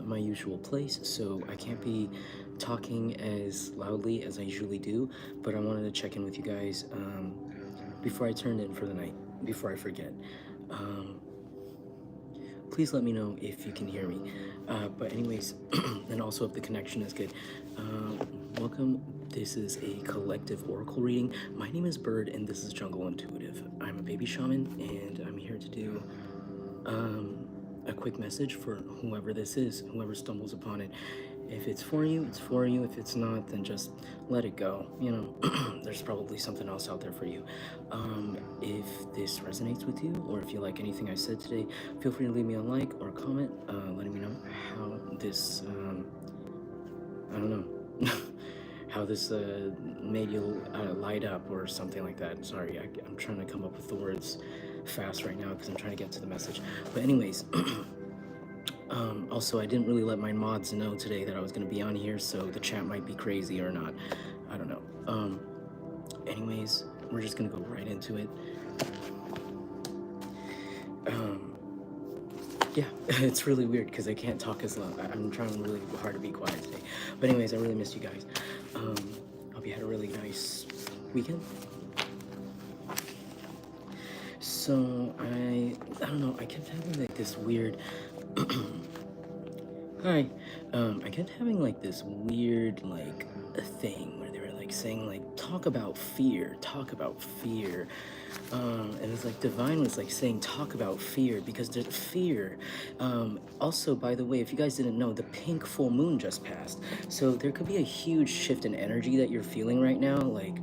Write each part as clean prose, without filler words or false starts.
not in my usual place, so I can't be talking as loudly as I usually do, but I wanted to check in with you guys before I turn in for the night, before I forget. Um, Please let me know if you can hear me. But anyways, and also if the connection is good. Welcome. This is a collective oracle reading. My name is Bird, and this is Jungle Intuitive. I'm a baby shaman, and I'm here to do a quick message for whoever this is, whoever stumbles upon it. If it's for you, it's for you. If it's not, then just let it go. You know, there's probably something else out there for you. If this resonates with you, or if you like anything I said today, feel free to leave me a like or a comment, letting me know how this, I don't know, how this made you light up or something like that. Sorry, I'm trying to come up with the words fast right now because I'm trying to get to the message. But anyways, also, I didn't really let my mods know today that I was going to be on here, so the chat might be crazy or not. I don't know. Anyways, we're just going to go right into it. Yeah, it's really weird because I can't talk as loud. I'm trying really hard to be quiet today. But anyways, I really missed you guys. Hope you had a really nice weekend. So, I don't know, I kept having like this weird... Hi. I kept having like this weird like a thing where they were like saying like talk about fear. And it's like Divine was like saying talk about fear because there's fear. Also, by the way, if you guys didn't know, the pink full moon just passed. So there could be a huge shift in energy that you're feeling right now. Like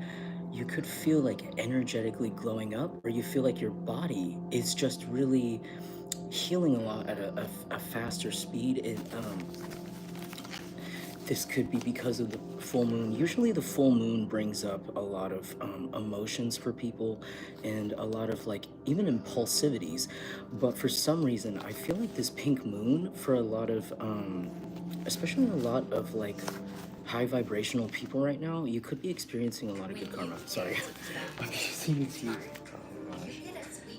you could feel like energetically glowing up, or you feel like your body is just really healing a lot at a faster speed. This could be because of the full moon. Usually the full moon brings up a lot of emotions for people and a lot of like even impulsivities. But for some reason, I feel like this pink moon for a lot of, especially a lot of like high vibrational people right now, you could be experiencing a lot of good karma. Sorry. I'm using it here.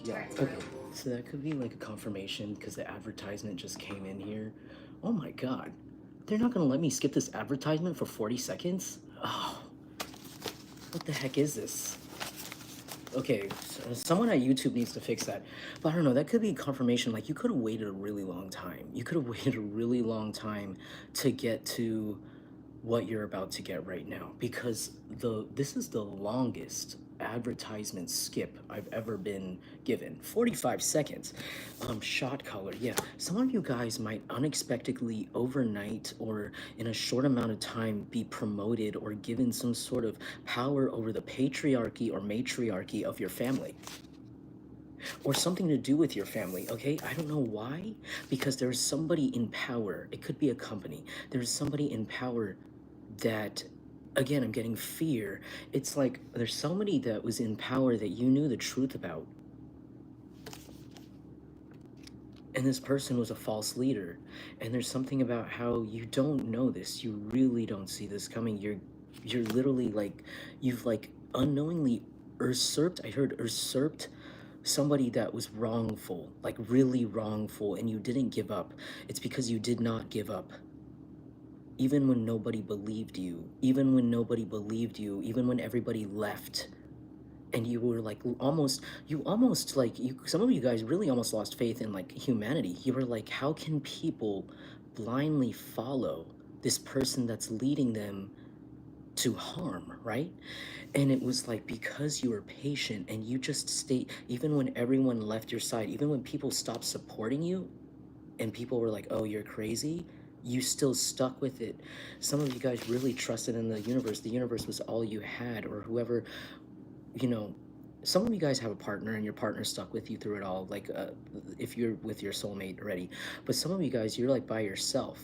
Yeah, okay. So that could be like a confirmation because the advertisement just came in here. Oh my god. They're not gonna let me skip this advertisement for 40 seconds? Oh, what the heck is this? Okay, so someone at YouTube needs to fix that. But I don't know, that could be confirmation. Like, you could have waited a really long time. You could have waited a really long time to get to what you're about to get right now, because this is the longest advertisement skip I've ever been given. 45 seconds. Shot color. Yeah, some of you guys might unexpectedly overnight or in a short amount of time be promoted or given some sort of power over the patriarchy or matriarchy of your family, or something to do with your family. Okay, I don't know why, because there's somebody in power. It could be a company. There's somebody in power that, again, I'm getting fear. It's like there's somebody that was in power that you knew the truth about, and this person was a false leader. And there's something about how you don't know this. You really don't see this coming. You're literally like, you've like unknowingly usurped. I heard usurped somebody that was wrongful, like really wrongful, and you didn't give up. It's because you did not give up. Even when nobody believed you, even when nobody believed you, even when everybody left, and you were like almost like, some of you guys really almost lost faith in like humanity. You were like, how can people blindly follow this person that's leading them to harm, right? And it was like, because you were patient and you just stayed, even when everyone left your side, even when people stopped supporting you, and people were like, oh, you're crazy, you still stuck with it. Some of you guys really trusted in the universe. The universe was all you had, or whoever, you know. Some of you guys have a partner and your partner stuck with you through it all, like if you're with your soulmate already. But some of you guys, you're like by yourself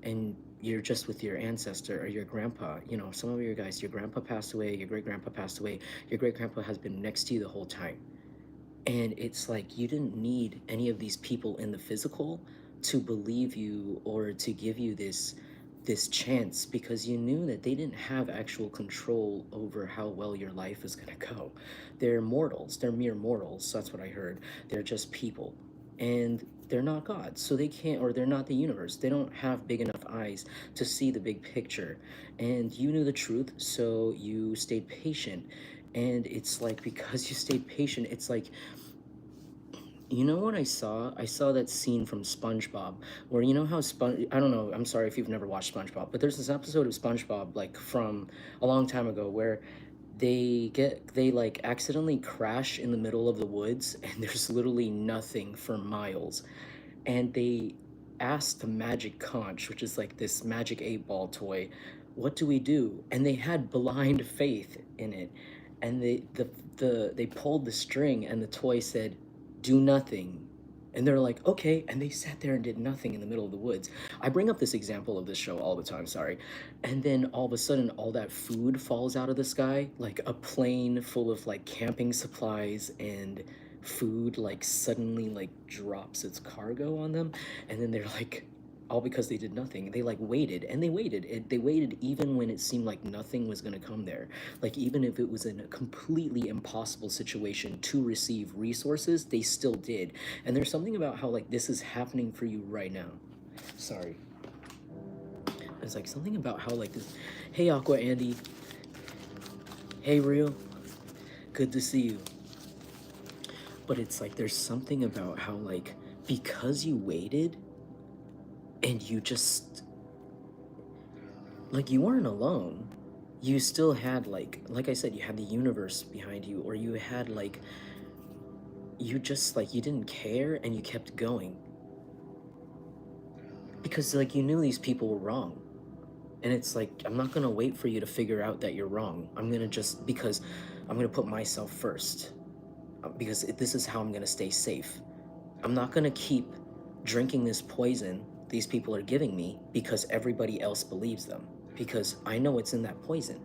and you're just with your ancestor or your grandpa. You know, some of you guys, your grandpa passed away, your great grandpa passed away, your great grandpa has been next to you the whole time. And it's like you didn't need any of these people in the physical to believe you or to give you this chance, because you knew that they didn't have actual control over how well your life is going to go. They're mortals. They're mere mortals. So that's what I heard. They're just people. And They're not God, so they can't, or they're not the universe. They don't have big enough eyes to see the big picture. And you knew the truth, so you stayed patient. And it's like, because you stayed patient, it's like, you know what I saw? I saw that scene from SpongeBob, where you know how I don't know, I'm sorry if you've never watched SpongeBob, but there's this episode of SpongeBob, like from a long time ago, where they like accidentally crash in the middle of the woods and there's literally nothing for miles. And they asked the magic conch, which is like this magic 8 ball toy, what do we do? And they had blind faith in it. And they pulled the string and the toy said, do nothing. And they're like, okay. And they sat there and did nothing in the middle of the woods. I bring up this example of this show all the time, sorry. And then all of a sudden, all that food falls out of the sky, like a plane full of like camping supplies and food, like suddenly like drops its cargo on them. And then they're like, all because they did nothing. They like waited and they waited. They waited even when it seemed like nothing was going to come there. Like even if it was in a completely impossible situation to receive resources, they still did. And there's something about how like this is happening for you right now. Sorry. It's like something about how like this. Hey Aqua Andy. Hey Real. Good to see you. But it's like there's something about how like because you waited and you just like you weren't alone. You still had like I said, you had the universe behind you, or you had like you just like you didn't care and you kept going. Because like you knew these people were wrong. And it's like I'm not gonna wait for you to figure out that you're wrong. I'm gonna just because I'm gonna put myself first. Because this is how I'm gonna stay safe. I'm not gonna keep drinking this poison these people are giving me because everybody else believes them. Because I know it's in that poison.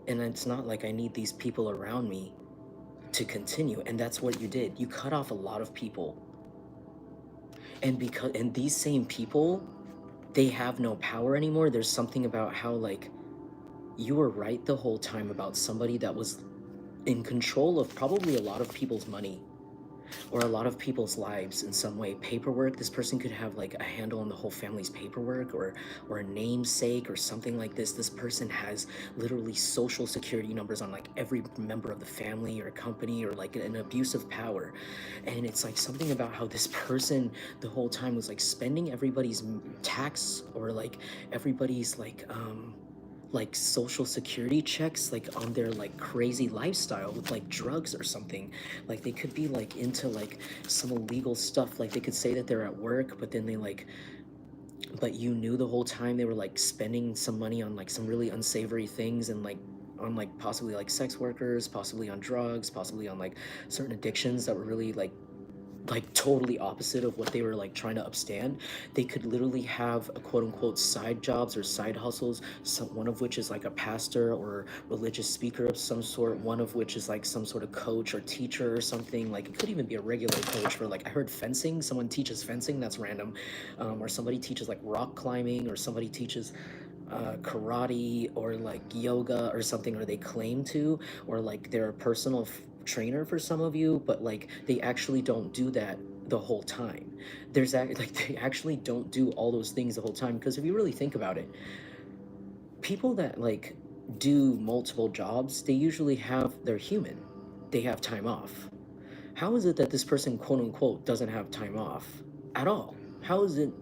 And it's not like I need these people around me to continue. And that's what you did. You cut off a lot of people. And these same people, they have no power anymore. There's something about how like you were right the whole time about somebody that was in control of probably a lot of people's money or a lot of people's lives in some way. Paperwork, this person could have like a handle on the whole family's paperwork or a namesake or something like this. This person has literally social security numbers on like every member of the family or company, or like an abuse of power. And it's like something about how this person the whole time was like spending everybody's tax or like everybody's like social security checks like on their like crazy lifestyle with like drugs or something. Like they could be like into like some illegal stuff. Like they could say that they're at work, but then they like, but you knew the whole time they were like spending some money on like some really unsavory things, and like on like possibly like sex workers, possibly on drugs, possibly on like certain addictions that were really like totally opposite of what they were like trying to upstand. They could literally have a quote unquote side jobs or side hustles, one of which is like a pastor or religious speaker of some sort, one of which is like some sort of coach or teacher or something. Like it could even be a regular coach for like, I heard fencing, someone teaches fencing, that's random. Or somebody teaches like rock climbing, or somebody teaches karate or like yoga or something, or they claim to, or like they're a personal trainer for some of you, but like they actually don't do that the whole time. Like they actually don't do all those things the whole time. Because if you really think about it, people that like do multiple jobs, they usually they're human, they have time off. How is it that this person quote unquote doesn't have time off at all? How is it?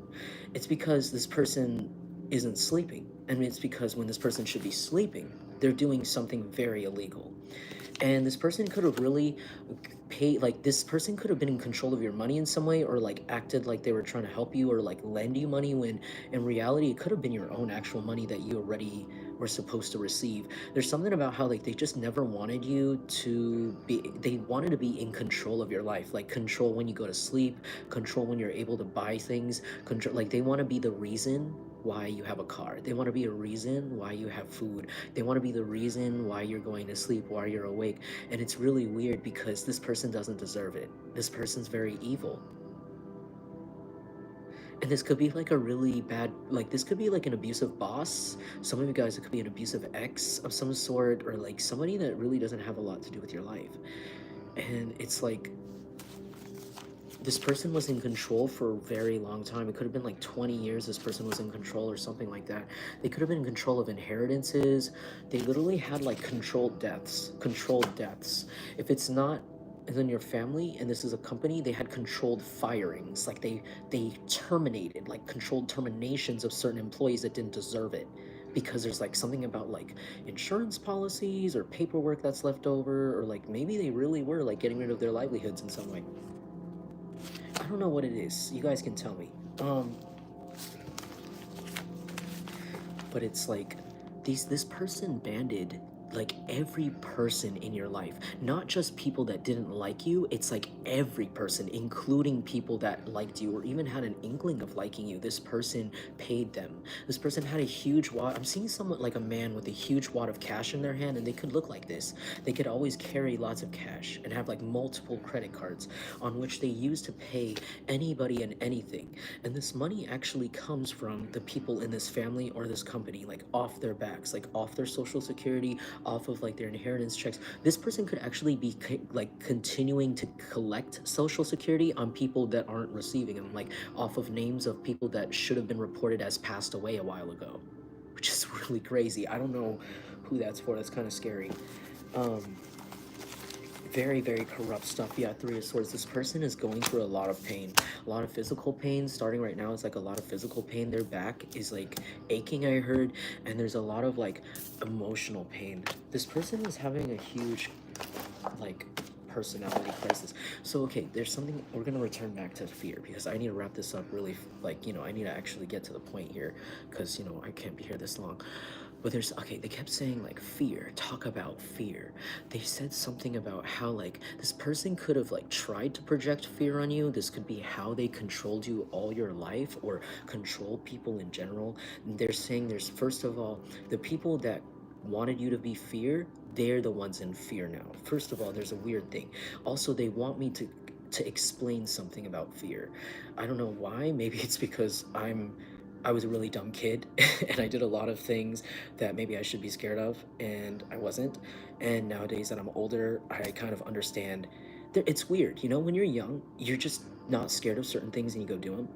It's because this person isn't sleeping. And it's because when this person should be sleeping, they're doing something very illegal. And this person could have really like this person could have been in control of your money in some way, or like acted like they were trying to help you or like lend you money, when in reality it could have been your own actual money that you already were supposed to receive. There's something about how like they just never wanted you to be, they wanted to be in control of your life, like control when you go to sleep, control when you're able to buy things, control, like they want to be the reason why you have a car. They want to be a reason why you have food. They want to be the reason why you're going to sleep, why you're awake. And it's really weird because this person doesn't deserve it. This person's very evil. And this could be like a really bad, like this could be like an abusive boss. Some of you guys, it could be an abusive ex of some sort, or like somebody that really doesn't have a lot to do with your life. And it's like, this person was in control for a very long time. It could have been like 20 years this person was in control or something like that. They could have been in control of inheritances. They literally had like controlled deaths. Controlled deaths. If it's not in your family and this is a company, they had controlled firings. Like they terminated, like controlled terminations of certain employees that didn't deserve it, because there's like something about like insurance policies or paperwork that's left over, or like maybe they really were like getting rid of their livelihoods in some way. I don't know what it is. You guys can tell me. But it's like this person banded like every person in your life, not just people that didn't like you. It's like every person, including people that liked you or even had an inkling of liking you. This person paid them. This person had a huge wad. I'm seeing someone like a man with a huge wad of cash in their hand, and they could look like this. They could always carry lots of cash and have like multiple credit cards on which they use to pay anybody and anything. And this money actually comes from the people in this family or this company, like off their backs, like off their social security, off of like their inheritance checks. This person could actually be like continuing to collect social security on people that aren't receiving them, like off of names of people that should have been reported as passed away a while ago, which is really crazy. I don't know who that's for. That's kind of scary. Very, very corrupt stuff. Yeah, Three of Swords. This person is going through a lot of pain, a lot of physical pain. Starting right now, it's like a lot of physical pain. Their back is like aching, I heard, and there's a lot of like emotional pain. This person is having a huge like personality crisis. So okay, there's something. We're gonna return back to fear because I need to wrap this up really, like, you know, I need to actually get to the point here, because you know I can't be here this long. But there's, okay, they kept saying like fear, talk about fear. They said something about how like this person could have like tried to project fear on you. This could be how they controlled you all your life or control people in general. They're saying there's, first of all, the people that wanted you to be fear, they're the ones in fear now. First of all, there's a weird thing. Also, they want me to explain something about fear. I don't know why. Maybe it's because I was a really dumb kid and I did a lot of things that maybe I should be scared of, and I wasn't. And nowadays that I'm older, I kind of understand. It's weird, you know, when you're young, you're just not scared of certain things and you go do them.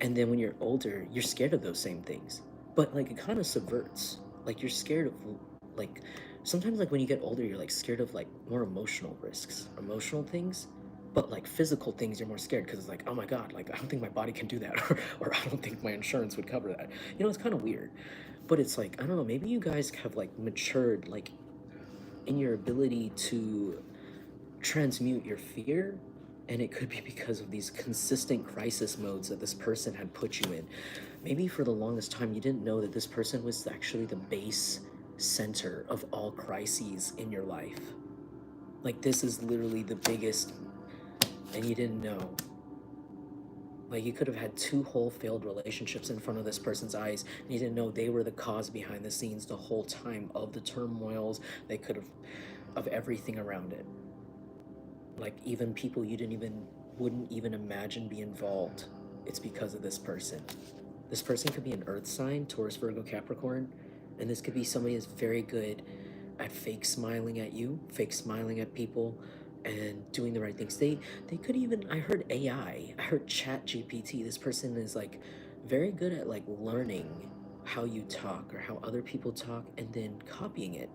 And then when you're older, you're scared of those same things. But like it kind of subverts. Like you're scared of like sometimes like when you get older, you're like scared of like more emotional risks, emotional things, but like physical things you're more scared because it's like, oh my god, like I don't think my body can do that, or I don't think my insurance would cover that. You know, it's kind of weird. But it's like, I don't know, maybe you guys have like matured like in your ability to transmute your fear, and it could be because of these consistent crisis modes that this person had put you in. Maybe for the longest time you didn't know that this person was actually the base center of all crises in your life. Like this is literally the biggest, and you didn't know. Like you could have had 2 whole failed relationships in front of this person's eyes, and you didn't know they were the cause behind the scenes the whole time of the turmoils. They could have, of everything around it. Like even people you wouldn't even imagine be involved. It's because of this person. This person could be an earth sign, Taurus, Virgo, Capricorn, and this could be somebody that's very good at fake smiling at you, fake smiling at people, and doing the right things. They could even, I heard AI, I heard Chat GPT. This person is like very good at like learning how you talk or how other people talk and then copying it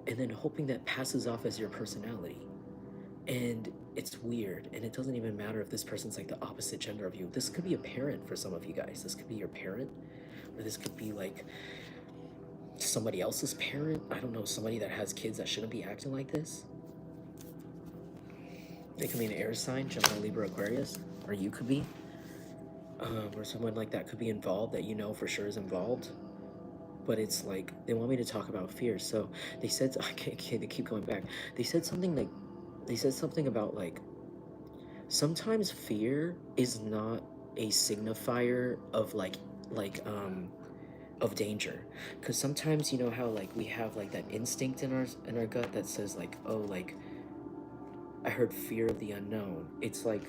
and then hoping that passes off as your personality. And it's weird, and it doesn't even matter if this person's like the opposite gender of you. This could be a parent for some of you guys. This could be your parent, or this could be like somebody else's parent. I don't know, somebody that has kids that shouldn't be acting like this. They could be an air sign, Gemini, Libra, Aquarius, or you could be, or someone like that could be involved that you know for sure is involved. But it's like they want me to talk about fear. So they said, okay, they keep going back. They said something about like sometimes fear is not a signifier of like of danger, because sometimes you know how like we have like that instinct in our gut that says like, oh, like I heard fear of the unknown. It's like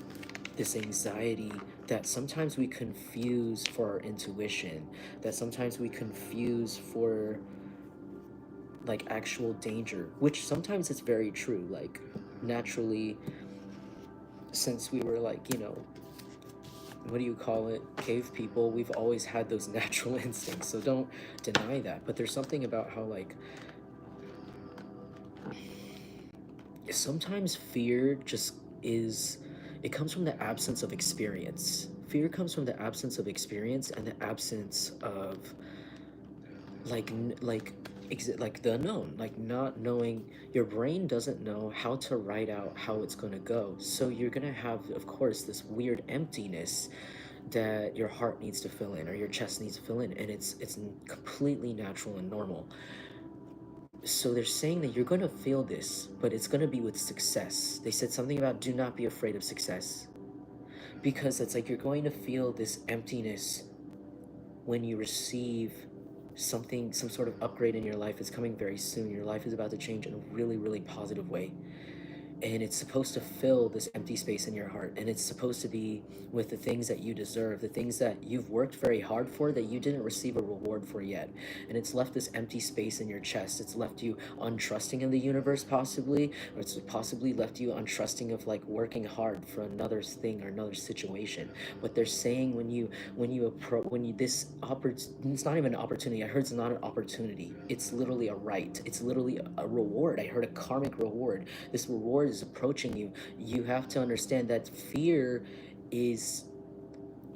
this anxiety that sometimes we confuse for our intuition, that sometimes we confuse for like actual danger, which sometimes it's very true. Like naturally since we were like, you know, what do you call it, cave people, we've always had those natural instincts, so don't deny that. But there's something about how like sometimes fear just is, it comes from the absence of experience. Fear comes from the absence of experience and the absence of like like the unknown, like not knowing. Your brain doesn't know how to write out how it's going to go, so you're going to have, of course, this weird emptiness that your heart needs to fill in or your chest needs to fill in, and it's completely natural and normal. So they're saying that you're going to feel this, but it's going to be with success. They said something about do not be afraid of success, because it's like you're going to feel this emptiness when you receive something, some sort of upgrade in your life is coming very soon. Your life is about to change in a really, really positive way. And it's supposed to fill this empty space in your heart, and it's supposed to be with the things that you deserve, the things that you've worked very hard for that you didn't receive a reward for yet. And it's left this empty space in your chest. It's left you untrusting in the universe, possibly, or it's possibly left you untrusting of like working hard for another thing or another situation. But they're saying when you this it's not even an opportunity. I heard it's not an opportunity, it's literally a right, it's literally a reward. I heard a karmic reward. This reward is approaching you. You have to understand that fear is,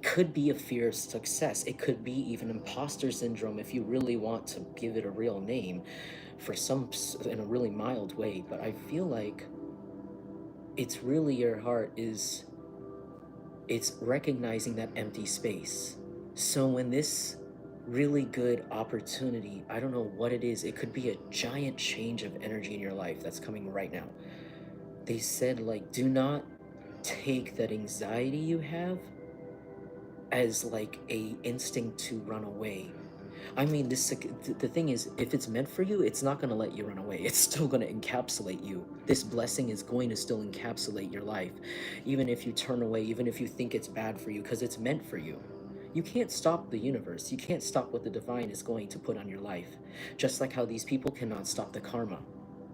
could be a fear of success. It could be even imposter syndrome if you really want to give it a real name, for some in a really mild way. But I feel like it's really your heart is, it's recognizing that empty space. So when this really good opportunity, I don't know what it is, it could be a giant change of energy in your life that's coming right now. They said like do not take that anxiety you have as like a instinct to run away. I mean, the thing is, if it's meant for you, it's not going to let you run away. It's still going to encapsulate you. This blessing is going to still encapsulate your life, even if you turn away, even if you think it's bad for you, because it's meant for you. You can't stop the universe. You can't stop what the divine is going to put on your life. Just like how these people cannot stop the karma.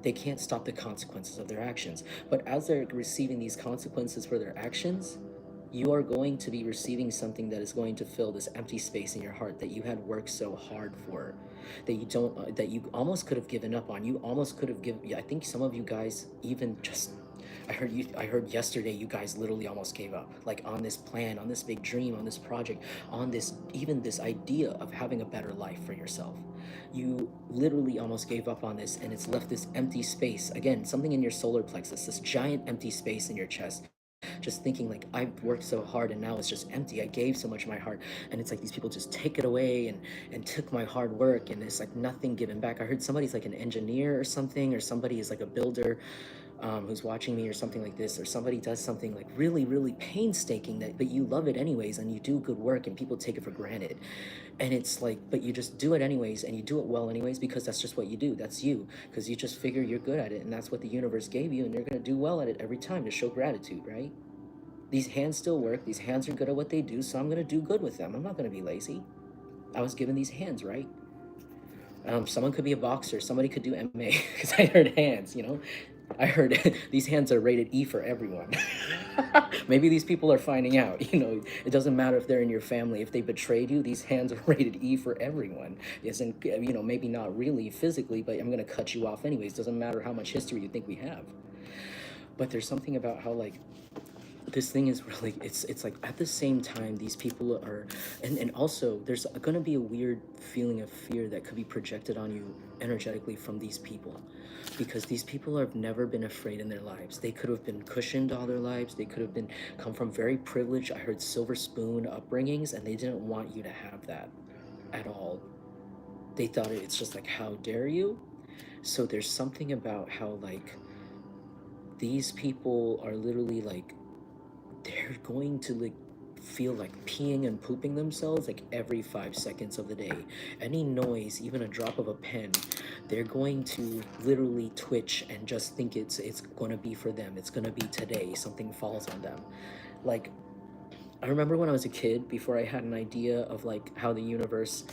They can't stop the consequences of their actions. But as they're receiving these consequences for their actions, you are going to be receiving something that is going to fill this empty space in your heart that you had worked so hard for, that you don't, that you almost could have given up on. You almost could have given, I think some of you guys even just, I heard yesterday you guys literally almost gave up, like on this plan, on this big dream, on this project, on this, even this idea of having a better life for yourself. You literally almost gave up on this, and it's left this empty space, again, something in your solar plexus, this giant empty space in your chest, just thinking like I've worked so hard and now it's just empty. I gave so much of my heart, and it's like these people just take it away and took my hard work, and it's like nothing given back. I heard somebody's like an engineer or something, or somebody is like a builder, who's watching me or something like this, or somebody does something like really, really painstaking, that but you love it anyways, and you do good work and people take it for granted. And it's like, but you just do it anyways, and you do it well anyways, because that's just what you do. That's you, because you just figure you're good at it, and that's what the universe gave you, and you're going to do well at it every time to show gratitude, right? These hands still work. These hands are good at what they do, so I'm going to do good with them. I'm not going to be lazy. I was given these hands, right? Someone could be a boxer. Somebody could do MMA, because I heard hands, you know? I heard these hands are rated E for everyone. Maybe these people are finding out, you know, it doesn't matter if they're in your family. If they betrayed you, these hands are rated E for everyone. Isn't, you know, maybe not really physically, but I'm going to cut you off anyways. Doesn't matter how much history you think we have. But there's something about how, like, this thing is really, it's like at the same time these people are, and also there's going to be a weird feeling of fear that could be projected on you energetically from these people, because these people have never been afraid in their lives. They could have been cushioned all their lives. They could have been come from very privileged, I heard, silver spoon upbringings, and they didn't want you to have that at all. They thought it's just like, how dare you. So there's something about how like these people are literally like, they're going to like feel like peeing and pooping themselves like every 5 seconds of the day. Any noise, even a drop of a pen, they're going to literally twitch and just think it's going to be for them. It's going to be today. Something falls on them. Like, I remember when I was a kid, before I had an idea of like how the universe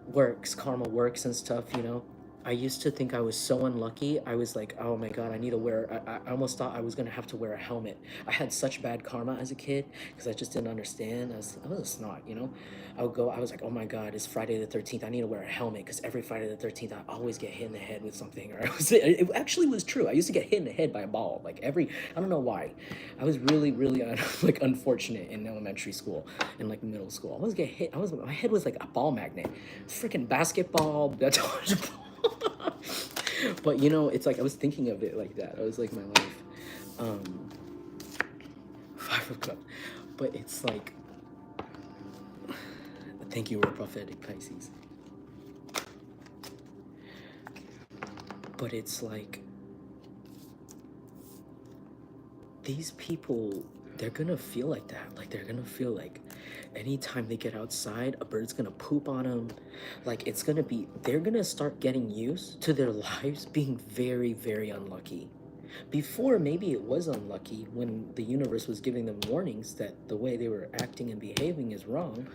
works, karma works and stuff, you know, I used to think I was so unlucky. I was like, oh my God, I need to wear, I almost thought I was gonna have to wear a helmet. I had such bad karma as a kid because I just didn't understand. I was a snot, you know? I was like, oh my God, it's Friday the 13th. I need to wear a helmet because every Friday the 13th, I always get hit in the head with something. Or it actually was true. I used to get hit in the head by a ball. Like I don't know why. I was really, really like unfortunate in elementary school and like middle school. I always get hit. My head was like a ball magnet. Freaking basketball, dodgeball. But you know, it's like I was thinking of it like that. I was like my life. Um, Five of Cups. But it's like, thank you, we're prophetic Pisces. But it's like, these people, they're gonna feel like that. Like they're gonna feel like anytime they get outside, a bird's gonna poop on them. Like it's gonna be, they're gonna start getting used to their lives being very, very unlucky. Before, maybe it was unlucky when the universe was giving them warnings that the way they were acting and behaving is wrong,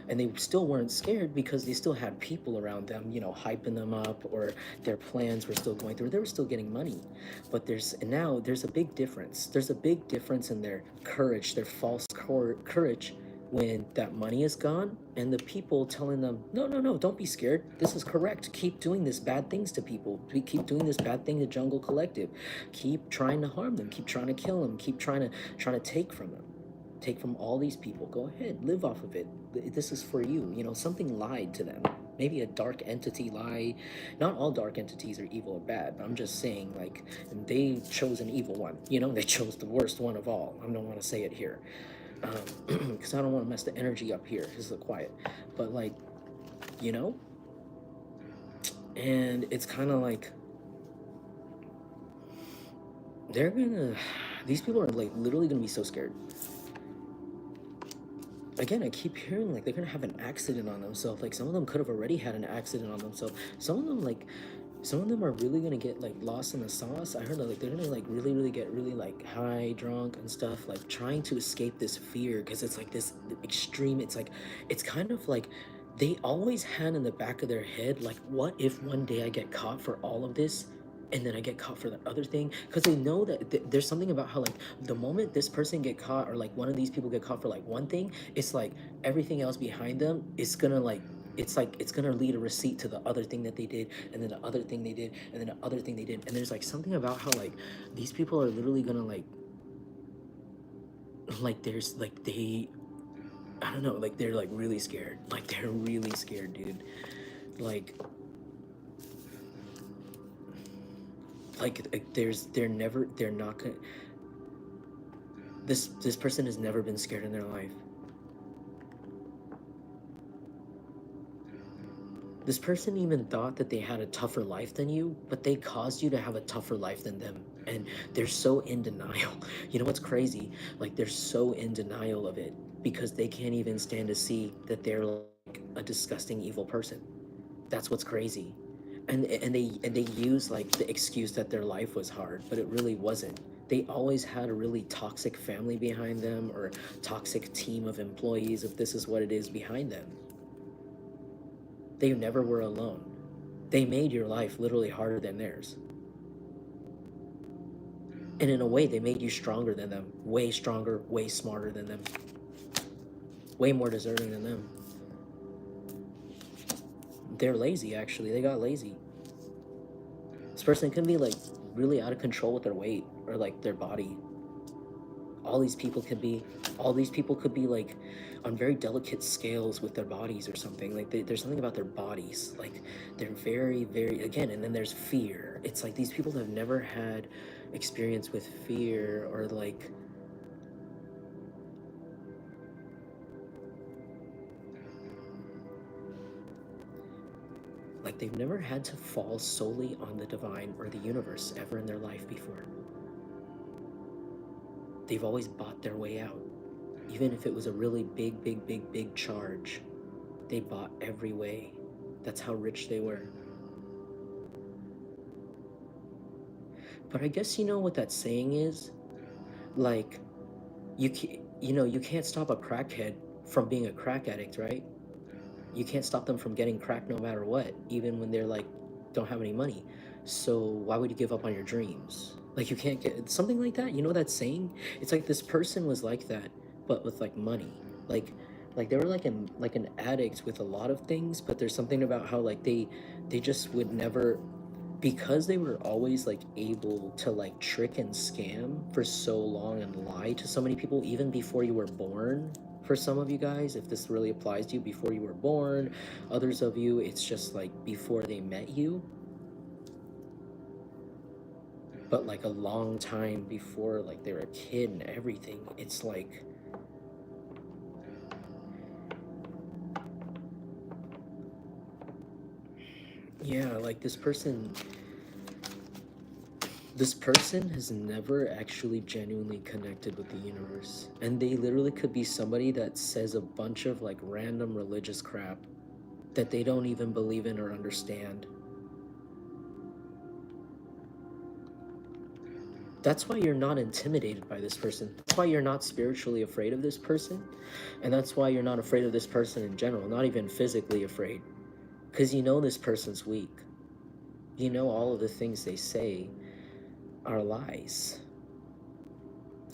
and they still weren't scared because they still had people around them, you know, hyping them up, or their plans were still going through. They were still getting money. But now there's a big difference. There's a big difference in their courage, their false courage, when that money is gone and the people telling them, no, no, no, don't be scared, this is correct, keep doing this bad things to people, keep doing this bad thing to Jungle Collective, keep trying to harm them, keep trying to kill them, keep trying to take from them, take from all these people. Go ahead, live off of it. This is for you. You know, something lied to them. Maybe a dark entity lied. Not all dark entities are evil or bad, but I'm just saying, like, they chose an evil one. You know, they chose the worst one of all. I don't want to say it here because I don't want to mess the energy up here. This is quiet. But, like, you know, and it's kind of like these people are like literally gonna be so scared. Again, I keep hearing like they're gonna have an accident on themselves. Like some of them could have already had an accident on themselves. Some of them are really gonna get like lost in the sauce. I heard that like they're gonna like really, really get really like high, drunk and stuff, like trying to escape this fear because it's like this extreme. It's like it's kind of like they always had in the back of their head like, what if one day I get caught for all of this? And then I get caught for the other thing, because they know that there's something about how like the moment this person get caught, or like one of these people get caught for like one thing, it's like everything else behind them is gonna like, it's like it's gonna lead a receipt to the other thing that they did, and then the other thing they did, and then the other thing they did. And there's like something about how like these people are literally gonna like there's like they, I don't know, like they're like really scared. Like they're really scared, dude. Like they're not gonna, this person has never been scared in their life. This person even thought that they had a tougher life than you, but they caused you to have a tougher life than them. And they're so in denial. You know what's crazy? Like they're so in denial of it because they can't even stand to see that they're like a disgusting evil person. That's what's crazy. And they use like the excuse that their life was hard, but it really wasn't. They always had a really toxic family behind them, or toxic team of employees, if this is what it is, behind them. They never were alone. They made your life literally harder than theirs. And in a way, they made you stronger than them. Way stronger, way smarter than them. Way more deserving than them. They're lazy, actually. They got lazy. This person can be like really out of control with their weight or like their body. All these people could be like on very delicate scales with their bodies or something. Like there's something about their bodies. Like they're very, very, again, and then there's fear. It's like these people have never had experience with fear, or like they've never had to fall solely on the divine or the universe ever in their life before. They've always bought their way out. Even if it was a really big, big, big, big charge, they bought every way. That's how rich they were. But I guess you know what that saying is? Like, you can't stop a crackhead from being a crack addict, right? You can't stop them from getting crack no matter what, even when they're like don't have any money. So why would you give up on your dreams? Like you can't get something like that. You know that saying? It's like this person was like that, but with like money. Like like they were like an addict with a lot of things, but there's something about how like they just would never, because they were always like able to like trick and scam for so long and lie to so many people even before you were born. For some of you guys, if this really applies to you, before you were born. Others of you, it's just like before they met you, but like a long time before, like they were a kid and everything. It's like, yeah, like this person has never actually genuinely connected with the universe, and they literally could be somebody that says a bunch of like random religious crap that they don't even believe in or understand. That's why you're not intimidated by this person. That's why you're not spiritually afraid of this person. And that's why you're not afraid of this person in general, not even physically afraid. Because you know this person's weak. You know all of the things they say are lies.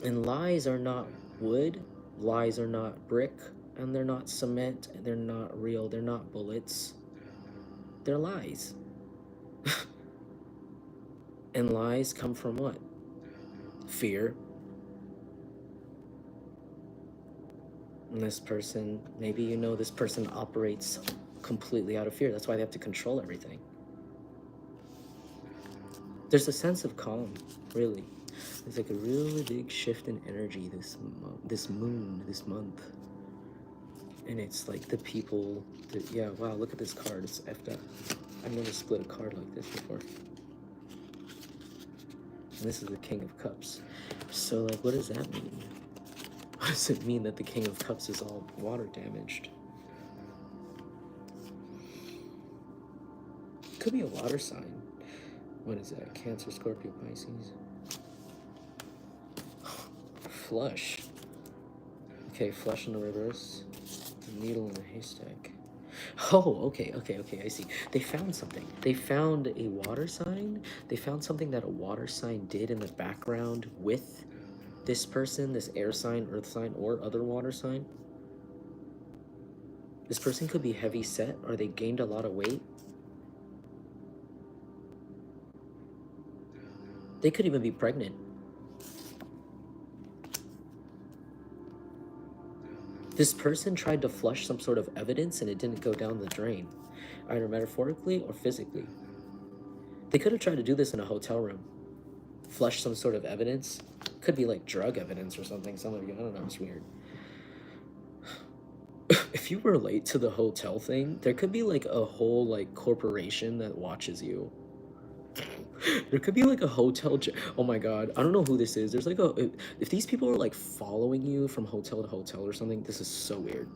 And lies are not wood, lies are not brick, and they're not cement, and they're not real, they're not bullets. They're lies. And lies come from what? Fear. And this person, maybe you know this person operates completely out of fear. That's why they have to control everything. There's a sense of calm, really. There's like a really big shift in energy this month. And it's like the people that, yeah, wow, look at this card. It's effed up. I've never split a card like this before. And this is the King of Cups. So like, what does that mean? What does it mean that the King of Cups is all water damaged? Could be a water sign. What is that? Cancer, Scorpio, Pisces. Flush. Okay, flush in the reverse. Needle in a haystack. Oh, okay, I see. They found something. They found a water sign. They found something that a water sign did in the background with this person, this air sign, earth sign, or other water sign. This person could be heavy set, or they gained a lot of weight. They could even be pregnant. This person tried to flush some sort of evidence and it didn't go down the drain, either metaphorically or physically. They could have tried to do this in a hotel room. Flush some sort of evidence. Could be like drug evidence or something. Some of you, I don't know, it's weird. If you relate to the hotel thing, there could be like a whole like corporation that watches you. There could be like a hotel. Oh my god, I don't know who this is. There's like if these people are like following you from hotel to hotel or something, this is so weird.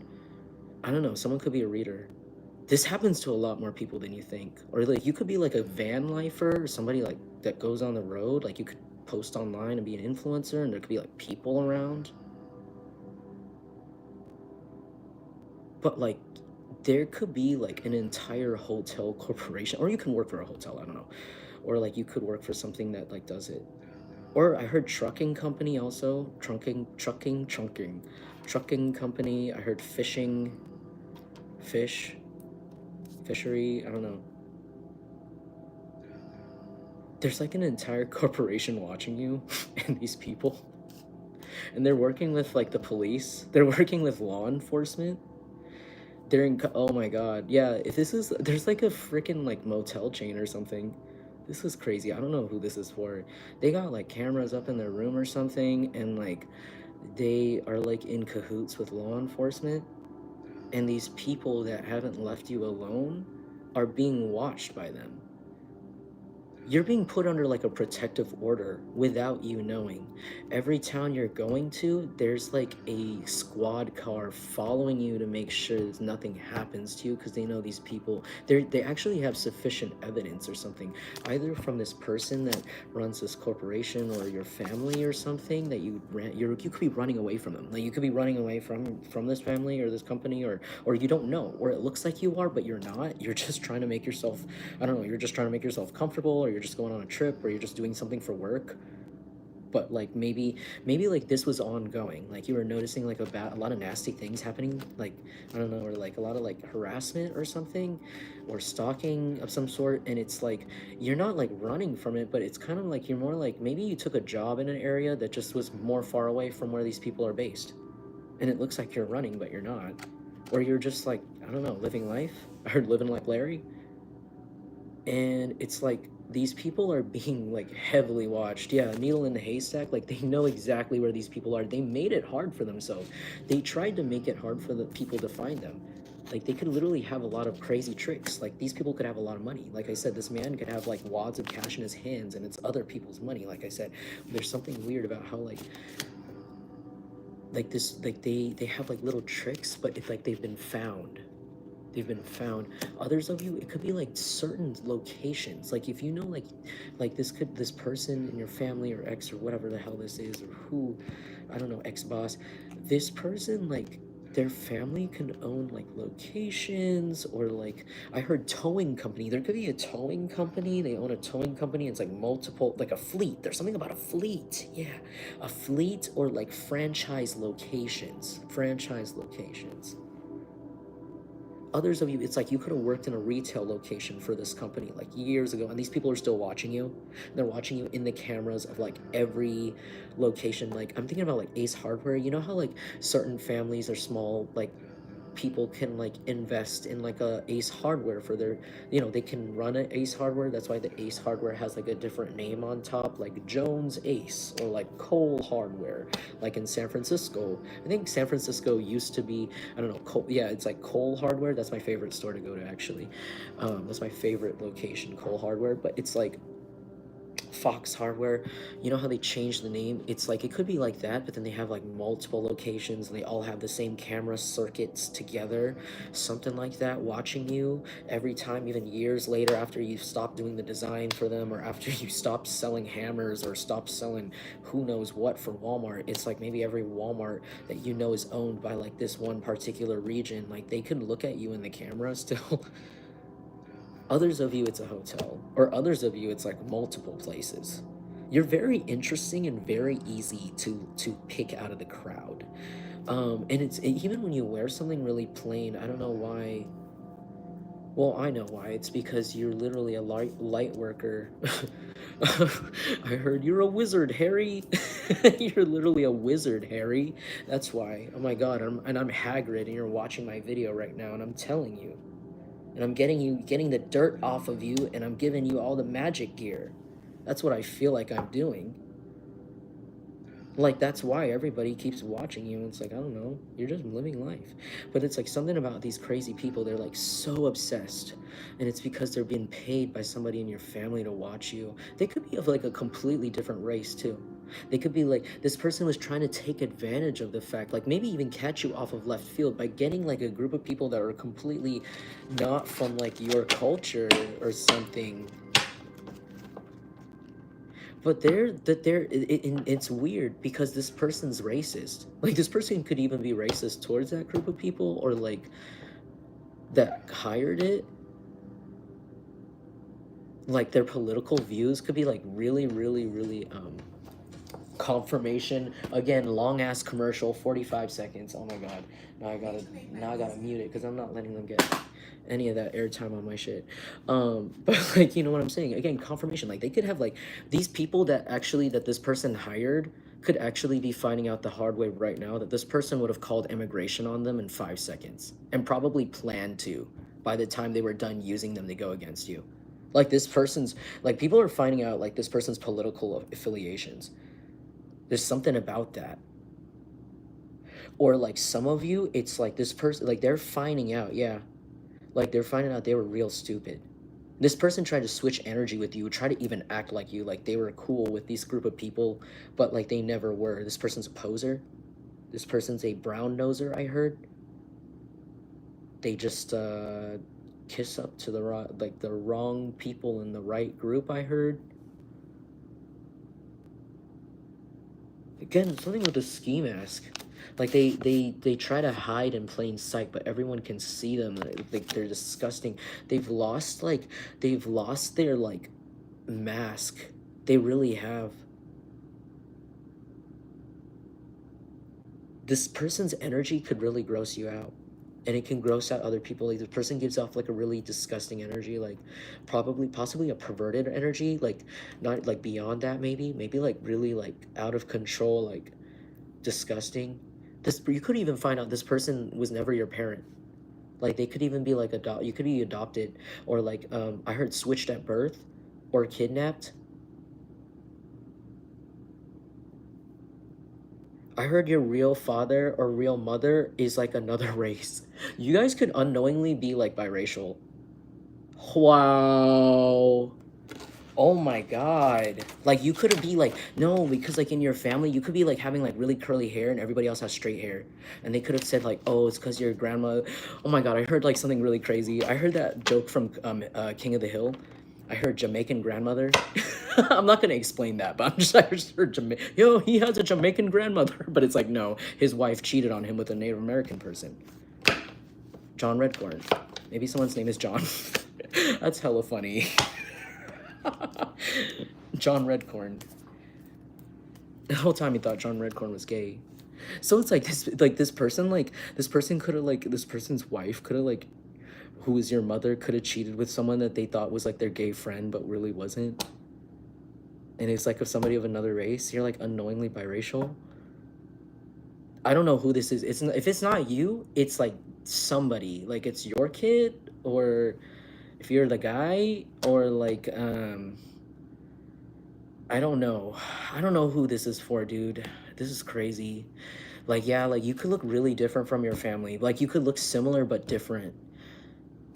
I don't know. Someone could be a reader. This happens to a lot more people than you think. Or like you could be like a van lifer or somebody like that goes on the road. Like you could post online and be an influencer, and there could be like people around. But like there could be like an entire hotel corporation, or you can work for a hotel, I don't know. Or like you could work for something that like does it. Or I heard trucking company also. Trucking company. I heard fishery, I don't know. There's like an entire corporation watching you and these people. And they're working with like the police. They're working with law enforcement. They're in, oh my god. Yeah, if this is, there's like a freaking like motel chain or something. This is crazy. I don't know who this is for. They got like cameras up in their room or something, and like they are like in cahoots with law enforcement. And these people that haven't left you alone are being watched by them. you're being put under like a protective order without you knowing. Every town you're going to, there's like a squad car following you to make sure that nothing happens to you, because they know these people, they actually have sufficient evidence or something, either from this person that runs this corporation or your family or something, that you could be running away from them. Like you could be running away from this family or this company, or you don't know, or it looks like you are but you're not. You're just trying to make yourself, I don't know, you're just trying to make yourself comfortable, or you're just going on a trip, or you're just doing something for work. But like maybe like this was ongoing, like you were noticing like a lot of nasty things happening, like I don't know, or like a lot of like harassment or something, or stalking of some sort, and it's like you're not like running from it, but it's kind of like you're more like maybe you took a job in an area that just was more far away from where these people are based, and it looks like you're running but you're not, or you're just like, I don't know, living life, or living like Larry. And it's like these people are being like heavily watched. Yeah, needle in the haystack, like they know exactly where these people are. They made it hard for themselves. They tried to make it hard for the people to find them. Like they could literally have a lot of crazy tricks. Like these people could have a lot of money. Like I said, this man could have like wads of cash in his hands, and it's other people's money. Like I said, there's something weird about how like this, like they have like little tricks, but it's like they've been found. They've been found. Others of you, it could be like certain locations, like if you know, like this person in your family or ex or whatever the hell this is, or who, I don't know, ex-boss, this person, like their family can own like locations, or like I heard towing company, there could be a towing company, they own a towing company, it's like multiple, like a fleet, there's something about a fleet, yeah, a fleet, or like franchise locations. Others of you, it's like you could have worked in a retail location for this company like years ago, and these people are still watching you. They're watching you in the cameras of like every location. Like I'm thinking about like Ace Hardware. You know how like certain families or small like people can like invest in like a Ace Hardware for their, you know, they can run an Ace Hardware. That's why the Ace Hardware has like a different name on top, like Jones Ace, or like Cole Hardware, like in San Francisco. I think San Francisco used to be, I don't know, Cole, yeah, it's like Cole Hardware. That's my favorite store to go to, actually. That's my favorite location, Cole Hardware. But it's like Fox Hardware. You know how they changed the name? It's like it could be like that, but then they have like multiple locations, and they all have the same camera circuits together, something like that, watching you every time, even years later after you've stopped doing the design for them, or after you stop selling hammers or stop selling who knows what for Walmart. It's like maybe every Walmart that you know is owned by like this one particular region, like they could look at you in the camera still. Others of you, it's a hotel, or others of you, it's like multiple places. You're very interesting and very easy to pick out of the crowd. And even when you wear something really plain, I don't know why. Well, I know why. It's because you're literally a light worker. I heard you're a wizard, Harry. You're literally a wizard, Harry. That's why. Oh my God, I'm Hagrid, and you're watching my video right now, and I'm telling you. And I'm getting the dirt off of you, and I'm giving you all the magic gear. That's what I feel like I'm doing. Like that's why everybody keeps watching you, and it's like, I don't know, you're just living life. But it's like something about these crazy people, they're like so obsessed, and it's because they're being paid by somebody in your family to watch you. They could be of like a completely different race too. They could be like, this person was trying to take advantage of the fact, like maybe even catch you off of left field by getting like a group of people that are completely not from like your culture or something. But it's weird because this person's racist. Like this person could even be racist towards that group of people, or like that hired it. Like their political views could be like really, really, really confirmation. Again, long ass commercial, 45 seconds. Oh my God. Now I gotta mute it because I'm not letting them get any of that airtime on my shit. But like, you know what I'm saying? Again, confirmation. Like they could have like these people that this person hired could actually be finding out the hard way right now that this person would have called immigration on them in 5 seconds, and probably planned to by the time they were done using them to go against you. Like this person's, like people are finding out like this person's political affiliations. There's something about that. Or like some of you, it's like this person, like they're finding out, yeah. Like they're finding out they were real stupid. This person tried to switch energy with you, try to even act like you, like they were cool with this group of people, but like they never were. This person's a poser. This person's a brown noser, I heard. They just kiss up to the wrong people in the right group, I heard. Again, something with the ski mask. Like they try to hide in plain sight, but everyone can see them. Like they're disgusting. They've lost their like mask. They really have. This person's energy could really gross you out. And it can gross out other people. Like the person gives off like a really disgusting energy, like possibly a perverted energy, like not like beyond that, maybe like really like out of control, like disgusting. This, you could even find out this person was never your parent. Like they could even be like you could be adopted, or like I heard switched at birth or kidnapped. I heard your real father or real mother is like another race. You guys could unknowingly be like biracial. Wow. Oh my god. Like you could be like, no, because like in your family, you could be like having like really curly hair and everybody else has straight hair. And they could have said like, oh, it's because your grandma. Oh my god, I heard like something really crazy. I heard that joke from King of the Hill. I heard Jamaican grandmother. I'm not gonna explain that, but I just heard yo, he has a Jamaican grandmother. But it's like, no, his wife cheated on him with a Native American person. John Redcorn. Maybe someone's name is John. That's hella funny. John Redcorn. The whole time he thought John Redcorn was gay. So it's like this person could have like this person's wife could have like, who was your mother, could have cheated with someone that they thought was like their gay friend but really wasn't. And it's like, if somebody of another race, you're like unknowingly biracial. I don't know who this is. If it's not you, it's like somebody, like it's your kid, or if you're the guy, or like I don't know. I don't know who this is for, dude. This is crazy. Like, yeah, like you could look really different from your family. Like you could look similar but different.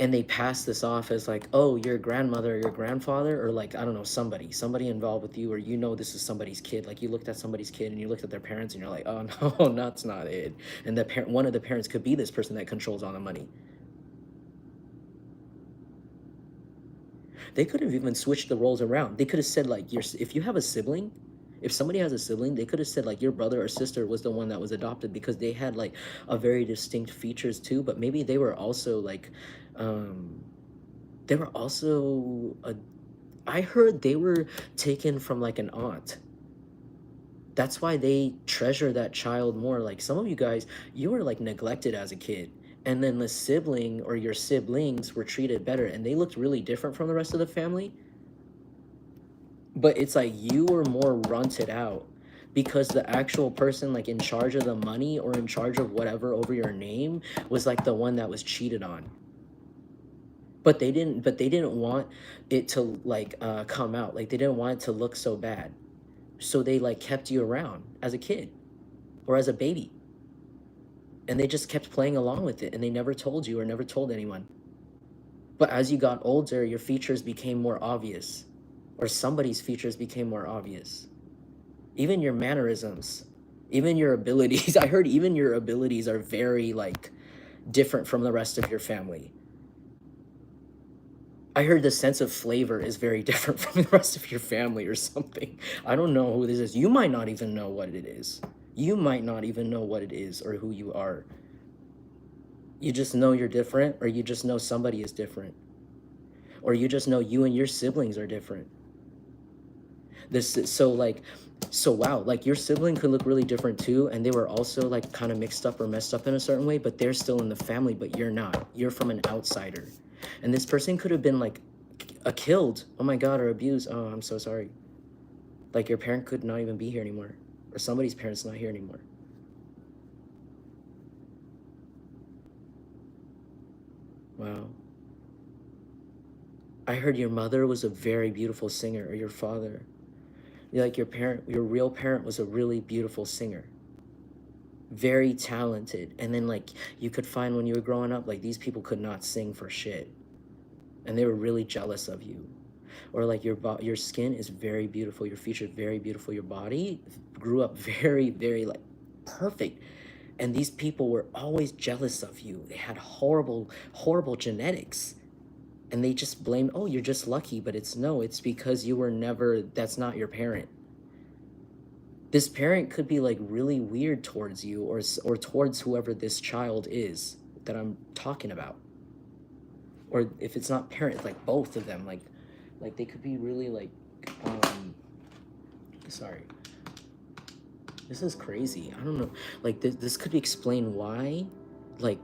And they pass this off as like, oh, your grandmother or your grandfather, or like, I don't know, somebody involved with you, or you know this is somebody's kid. Like you looked at somebody's kid and you looked at their parents and you're like, oh no, that's not it. And one of the parents could be this person that controls all the money. They could have even switched the roles around. They could have said like, if you have a sibling, if somebody has a sibling, they could have said like your brother or sister was the one that was adopted because they had like a very distinct features too, but maybe they were also like, they were also I heard they were taken from like an aunt. That's why they treasure that child more. Like some of you guys, you were like neglected as a kid. And then the sibling or your siblings were treated better and they looked really different from the rest of the family. But it's like you were more runted out because the actual person like in charge of the money or in charge of whatever over your name was like the one that was cheated on. But they didn't want it to like come out. Like they didn't want it to look so bad. So they like kept you around as a kid or as a baby. And they just kept playing along with it and they never told you or never told anyone. But as you got older, your features became more obvious, or somebody's features became more obvious. Even your mannerisms, even your abilities. I heard even your abilities are very like different from the rest of your family. I heard the sense of flavor is very different from the rest of your family or something. I don't know who this is. You might not even know what it is. You might not even know what it is or who you are. You just know you're different, or you just know somebody is different. Or you just know you and your siblings are different. So wow, like your sibling could look really different too, and they were also like kind of mixed up or messed up in a certain way, but they're still in the family, but you're not. You're from an outsider. And this person could have been like killed, oh my god, or abused. Oh, I'm so sorry. Like your parent could not even be here anymore, or somebody's parent's not here anymore. Wow. I heard your mother was a very beautiful singer, or your father. Like your real parent was a really beautiful singer. Very talented. And then like you could find when you were growing up, like these people could not sing for shit. and they were really jealous of you. Or like your skin is very beautiful, your features very beautiful, your body grew up very, very like perfect, and these people were always jealous of you. They had horrible, horrible genetics, and they just blamed, oh, you're just lucky. But it's because you were never, that's not your parent. This parent could be like really weird towards you, or towards whoever this child is that I'm talking about. Or if it's not parent, like both of them, like they could be really like sorry, this is crazy. I don't know, like this could explain why like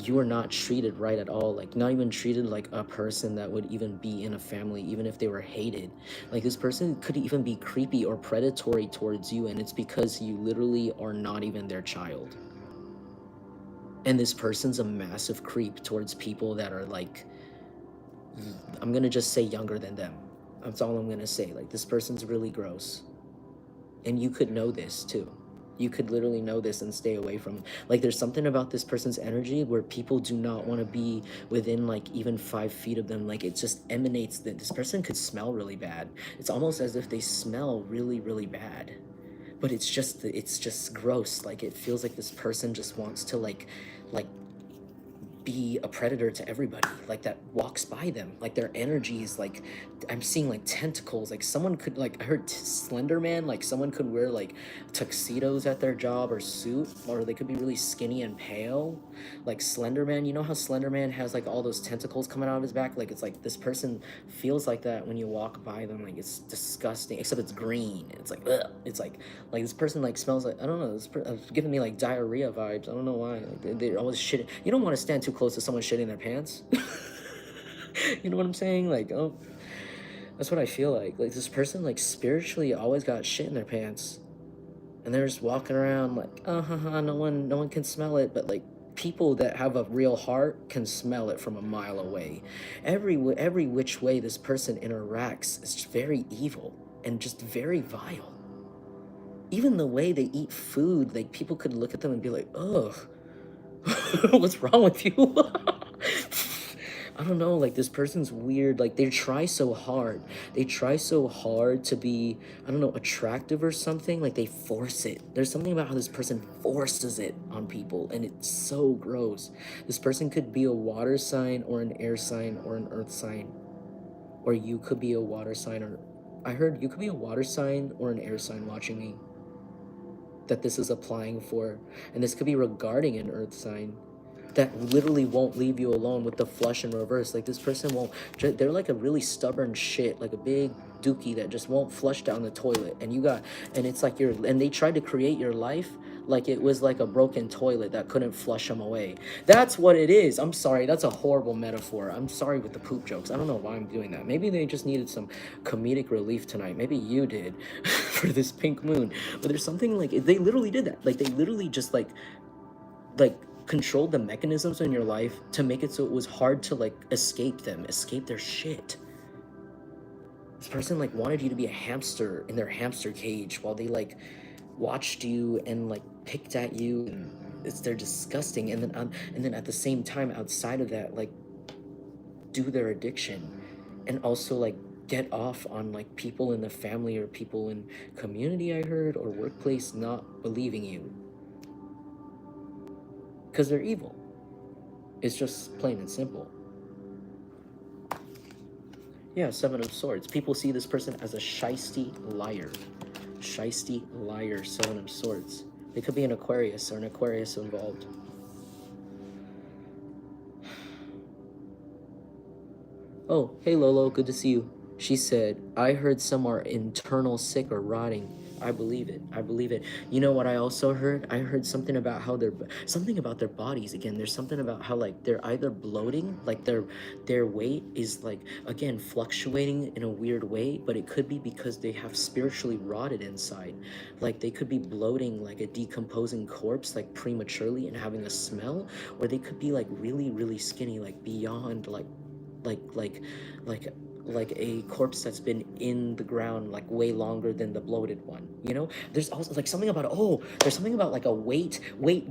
you are not treated right at all, like not even treated like a person that would even be in a family, even if they were hated. Like this person could even be creepy or predatory towards you, and it's because you literally are not even their child. And this person's a massive creep towards people that are like, I'm gonna just say younger than them. That's all I'm gonna say. Like this person's really gross, and you could know this too. You could literally know this and stay away from it. Like there's something about this person's energy where people do not want to be within like even 5 feet of them. Like it just emanates that this person could smell really bad. It's almost as if they smell really, really bad, but it's just gross. Like it feels like this person just wants to like be a predator to everybody like that walks by them. Like their energies, like I'm seeing like tentacles. Like someone could, like I heard Slender Man, like someone could wear like tuxedos at their job or suit, or they could be really skinny and pale. Like Slender Man, you know how Slender Man has like all those tentacles coming out of his back? Like it's like this person feels like that when you walk by them. Like it's disgusting, except it's green. It's like ugh. It's like this person like smells like, I don't know, it's giving me like diarrhea vibes. I don't know why. Like they're always shitting. You don't want to stand too close to someone shitting their pants. You know what I'm saying? Like, oh, that's what I feel like. Like this person like spiritually always got shit in their pants, and they're just walking around like, no one can smell it. But like people that have a real heart can smell it from a mile away. Every which way this person interacts is just very evil and just very vile. Even the way they eat food, like people could look at them and be like, ugh, what's wrong with you? I don't know, like this person's weird. Like they try so hard. They try so hard to be, I don't know, attractive or something. Like they force it. There's something about how this person forces it on people, and it's so gross. This person could be a water sign or an air sign or an earth sign. Or you could be a water sign, or I heard you could be a water sign or an air sign watching me, that this is applying for. And this could be regarding an earth sign that literally won't leave you alone with the flush in reverse. Like this person won't, they're like a really stubborn shit, like a big dookie that just won't flush down the toilet. And it's like and they tried to create your life like it was like a broken toilet that couldn't flush them away. That's what it is. I'm sorry, that's a horrible metaphor. I'm sorry with the poop jokes. I don't know why I'm doing that. Maybe they just needed some comedic relief tonight. Maybe you did for this pink moon. But there's something like, they literally did that. Like they literally just like controlled the mechanisms in your life to make it so it was hard to like escape their shit. This person like wanted you to be a hamster in their hamster cage while they like watched you and like picked at you, and they're disgusting. And then at the same time, outside of that, like do their addiction, and also like get off on like people in the family or people in community, I heard, or workplace not believing you because they're evil. It's just plain and simple. Yeah, Seven of Swords. People see this person as a shisty liar. Shisty liar, Seven of Swords. They could be an Aquarius or an Aquarius involved. Oh, hey Lolo, good to see you. She said, I heard some are internal sick or rotting. I believe it. I believe it. You know what I also heard? I heard something about how something about their bodies. Again, there's something about how like they're either bloating, like their weight is like, again, fluctuating in a weird way, but it could be because they have spiritually rotted inside. Like they could be bloating like a decomposing corpse, like prematurely and having a smell, or they could be like really, really skinny, like beyond like like a corpse that's been in the ground like way longer than the bloated one, you know. There's also like something about, oh, there's something about like a weight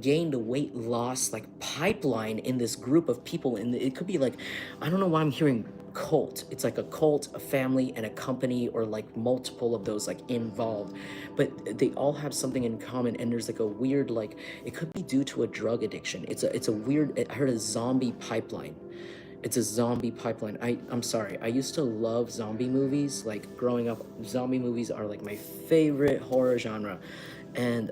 gain to weight loss like pipeline in this group of people, and it could be like, I don't know why I'm hearing cult. It's like a cult, a family, and a company, or like multiple of those like involved, but they all have something in common. And there's like a weird, like, it could be due to a drug addiction. It's a weird, I heard a zombie pipeline. It's a zombie pipeline. I'm sorry, I used to love zombie movies. Like growing up, zombie movies are like my favorite horror genre. And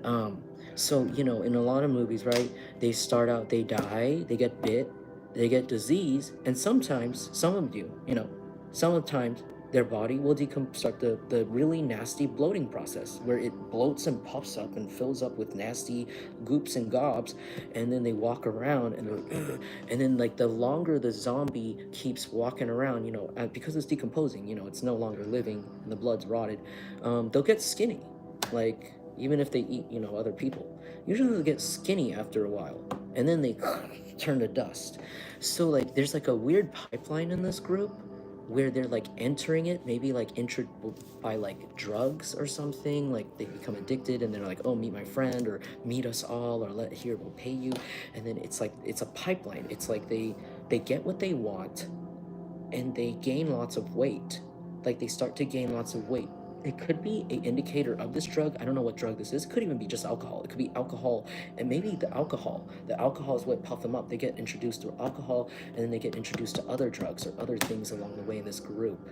so, you know, in a lot of movies, right, they start out, they die, they get bit, they get disease, and sometimes, some of them do, you know, sometimes their body will start the really nasty bloating process, where it bloats and puffs up and fills up with nasty goops and gobs, and then they walk around and they're, and then like the longer the zombie keeps walking around, you know, because it's decomposing, you know, it's no longer living and the blood's rotted, they'll get skinny, like even if they eat, you know, other people. Usually they'll get skinny after a while, and then they turn to dust. So like there's like a weird pipeline in this group where they're like entering it, maybe like entered by like drugs or something, like they become addicted and they're like, oh, meet my friend, or meet us all, or we'll pay you. And then it's like, it's a pipeline. It's like they get what they want and they gain lots of weight. Like they start to gain lots of weight. It could be an indicator of this drug. I don't know what drug this is. It could even be just alcohol. It could be alcohol, and maybe the alcohol is what puffed them up. They get introduced to alcohol, and then they get introduced to other drugs or other things along the way in this group.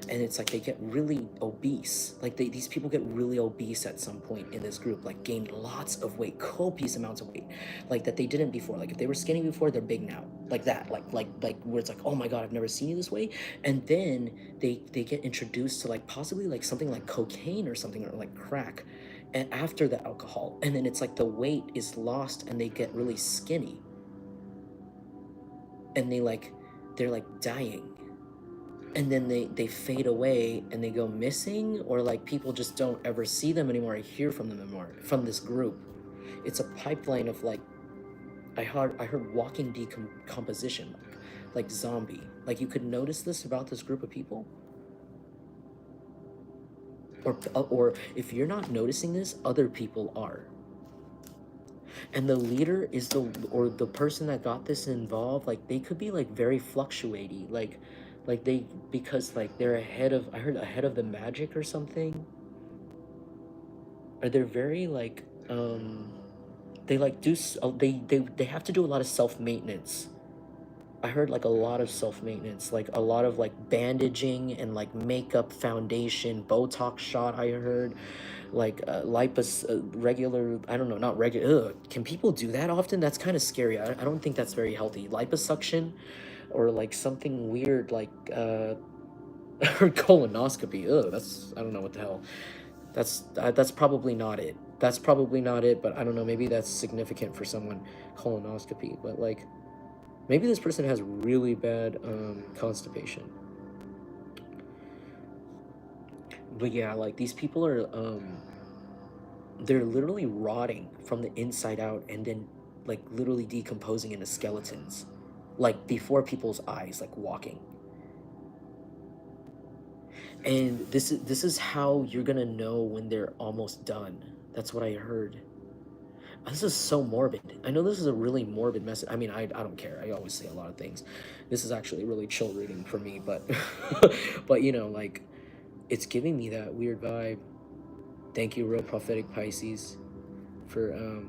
And it's like they get really obese. Like these people get really obese at some point in this group, like gain lots of weight, copious amounts of weight, like that they didn't before. Like if they were skinny before, they're big now, like that, like where it's like, oh my God, I've never seen you this way. And then they get introduced to like possibly like something like cocaine or something, or like crack, and after the alcohol, and then it's like the weight is lost and they get really skinny, and they're like dying, and then they fade away and they go missing, or like people just don't ever see them anymore or hear from them anymore from this group. It's a pipeline of like, I heard walking decomposition, like zombie. Like you could notice this about this group of people. Or if you're not noticing this, other people are. And the leader is the person that got this involved, like they could be like very fluctuating, like they, because like they're ahead of, I heard ahead of the magic or something. Or they're very like, they like do, they have to do a lot of self-maintenance. I heard like a lot of self-maintenance, like a lot of like bandaging and like makeup, foundation, Botox shot. I heard like lipus, regular, I don't know, not regular. Can people do that often? That's kind of scary. I don't think that's very healthy. Liposuction, or like something weird like or colonoscopy. That's, I don't know what the hell. That's probably not it. That's probably not it, but I don't know, maybe that's significant for someone, colonoscopy. But like, maybe this person has really bad constipation. But yeah, like these people are, they're literally rotting from the inside out, and then like literally decomposing into skeletons, like before people's eyes, like walking. And this is how you're gonna know when they're almost done. That's what I heard. This is so morbid. I know this is a really morbid message. I mean, I don't care. I always say a lot of things. This is actually really chill reading for me, but but you know, like, it's giving me that weird vibe. Thank you, Real Prophetic Pisces, for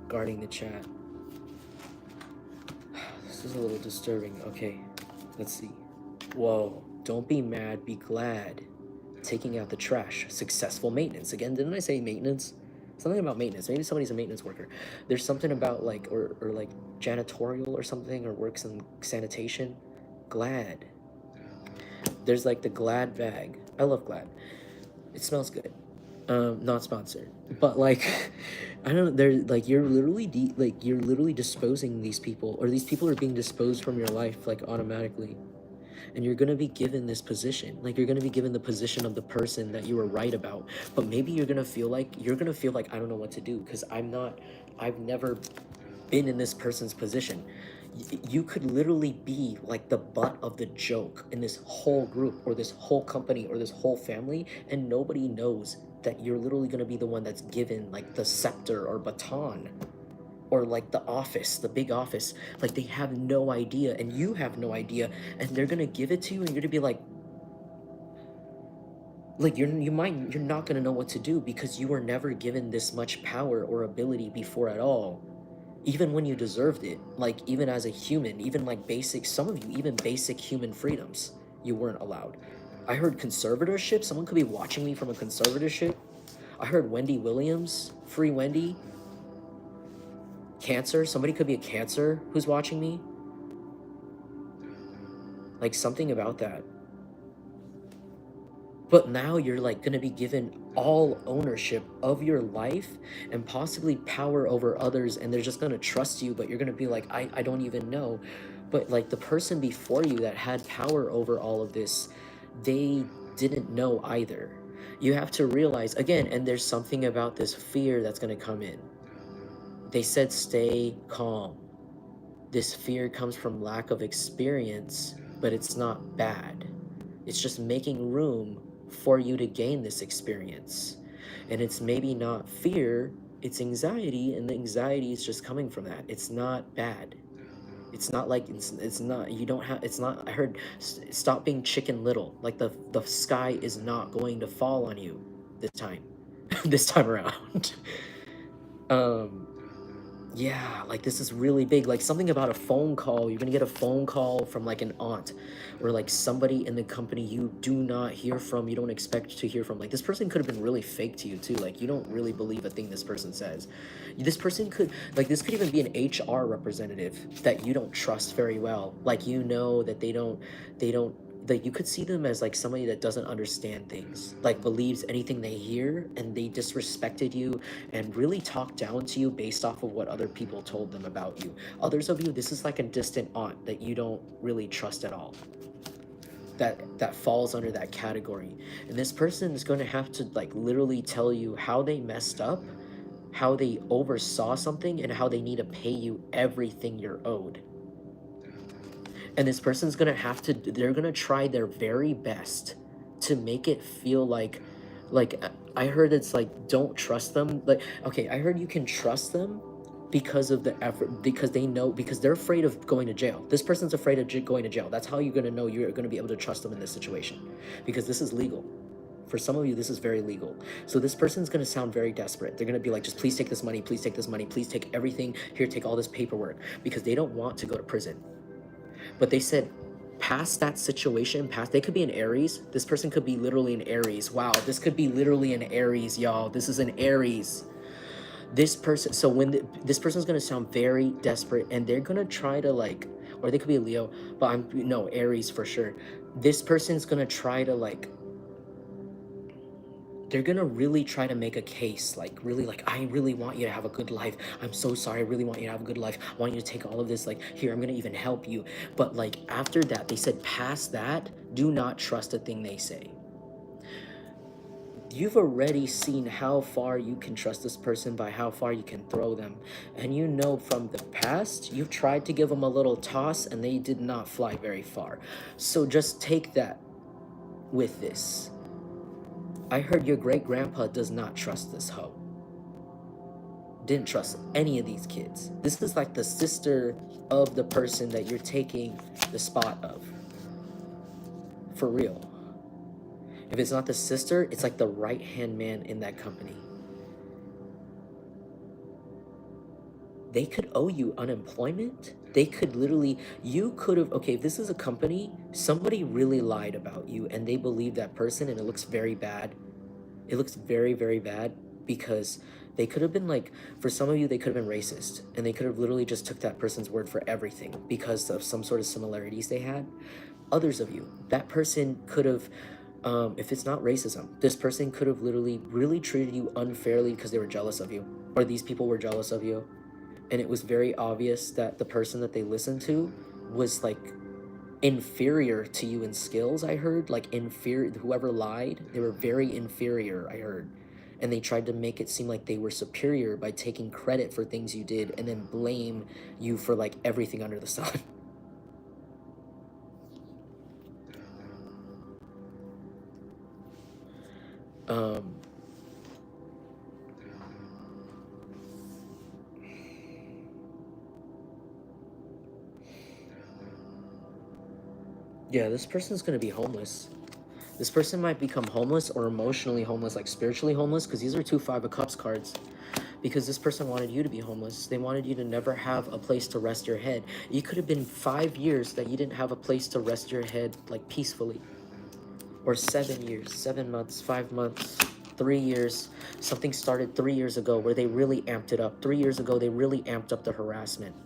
guarding the chat. This is a little disturbing. Okay, let's see. Whoa, don't be mad, be glad. Taking out the trash. Successful maintenance. Again, didn't I say maintenance? Something about maintenance. Maybe somebody's a maintenance worker. There's something about like, or like janitorial or something, or works in sanitation. Glad. There's like the Glad bag. I love Glad. It smells good. Not sponsored, but like, I don't know. They're like, you're literally you're literally disposing these people, or these people are being disposed from your life like automatically. And you're gonna be given this position, like you're gonna be given the position of the person that you were right about. But maybe you're gonna feel like I don't know what to do, because I've never been in this person's position. You could literally be like the butt of the joke in this whole group or this whole company or this whole family, and nobody knows that you're literally going to be the one that's given like the scepter or baton, or like the office, the big office. Like they have no idea and you have no idea, and they're going to give it to you and you're going to be like you're not going to know what to do, because you were never given this much power or ability before at all, even when you deserved it. Like even as a human, even like basic, some of you, even basic human freedoms, you weren't allowed. I heard conservatorship. Someone could be watching me from a conservatorship. I heard Wendy Williams, free Wendy. Cancer, somebody could be a Cancer who's watching me. Like something about that. But now you're like going to be given all ownership of your life and possibly power over others, and they're just going to trust you, but you're going to be like, I don't even know. But like the person before you that had power over all of this, they didn't know either. You have to realize again, and there's something about this fear that's going to come in. They said stay calm. This fear comes from lack of experience, but it's not bad. It's just making room for you to gain this experience. And it's maybe not fear, it's anxiety, and the anxiety is just coming from that. It's not bad. It's not like it's not, you don't have, it's not, I heard stop being Chicken Little. Like the sky is not going to fall on you this time. This time around. Yeah, like this is really big. Like something about a phone call. You're gonna get a phone call from like an aunt or like somebody in the company you do not hear from, you don't expect to hear from. Like this person could have been really fake to you too. Like you don't really believe a thing this person says. This person could, like this could even be an HR representative that you don't trust very well. Like you know that they don't, like you could see them as like somebody that doesn't understand things, like believes anything they hear, and they disrespected you and really talk down to you based off of what other people told them about you. Others of you, this is like a distant aunt that you don't really trust at all. That falls under that category. And this person is going to have to like literally tell you how they messed up, how they oversaw something, and how they need to pay you everything you're owed. And this person's gonna have to, they're gonna try their very best to make it feel like I heard it's like, don't trust them. Like, okay, I heard you can trust them because of the effort, because they know, because they're afraid of going to jail. This person's afraid of going to jail. That's how you're gonna know you're gonna be able to trust them in this situation, because this is legal. For some of you, this is very legal. So this person's gonna sound very desperate. They're gonna be like, just please take this money, please take this money, please take everything, here, take all this paperwork, because they don't want to go to prison. But they said, past that situation, they could be an Aries. This person could be literally an Aries. Wow, this could be literally an Aries, y'all. This is an Aries. This person, so when this person's gonna sound very desperate, and they're gonna try to like, or they could be a Leo, but no, Aries for sure. This person's gonna try to like, they're gonna really try to make a case, like really like, I really want you to have a good life. I'm so sorry, I really want you to have a good life. I want you to take all of this, like, here, I'm gonna even help you. But like after that, they said past that, do not trust a thing they say. You've already seen how far you can trust this person by how far you can throw them. And you know from the past, you've tried to give them a little toss and they did not fly very far. So just take that with this. I heard your great-grandpa does not trust this hoe. Didn't trust any of these kids. This is like the sister of the person that you're taking the spot of. For real. If it's not the sister, it's like the right-hand man in that company. They could owe you unemployment. They could literally, you could have, okay, if this is a company, somebody really lied about you and they believe that person, and it looks very bad. It looks very, very bad, because they could have been like, for some of you, they could have been racist, and they could have literally just took that person's word for everything because of some sort of similarities they had. Others of you, that person could have, if it's not racism, this person could have literally really treated you unfairly because they were jealous of you, or these people were jealous of you. And it was very obvious that the person that they listened to was like inferior to you in skills. I heard like inferior, whoever lied, they were very inferior, I heard. and they tried to make it seem like they were superior by taking credit for things you did and then blame you for like everything under the sun. um yeah, this person's gonna be homeless. This person might become homeless or emotionally homeless, like spiritually homeless, because these are two Five of Cups cards. Because this person wanted you to be homeless. They wanted you to never have a place to rest your head. It could have been 5 years that you didn't have a place to rest your head, like peacefully. Or 7 years, 7 months, 5 months, 3 years. Something started 3 years ago where they really amped it up. 3 years ago, they really amped up the harassment.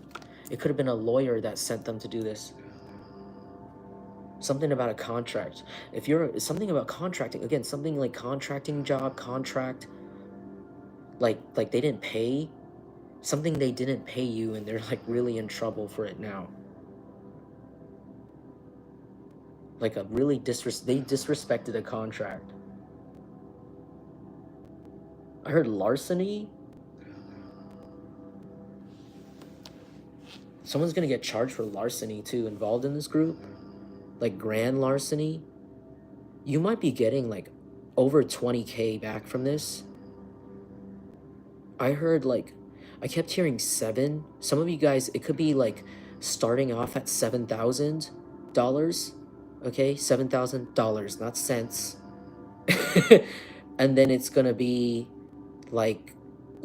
It could have been a lawyer that sent them to do this. Something about a contract. If you're something about contracting, again, something like contracting job, contract, like they didn't pay, something they didn't pay you and they're like really in trouble for it now. Like a really they disrespected a contract. I heard larceny. Someone's gonna get charged for larceny too, involved in this group. Like grand larceny. You might be getting like over 20K back from this. I heard like, I kept hearing 7. Some of you guys, it could be like starting off at $7,000. Okay, $7,000, not cents. And then it's gonna be like,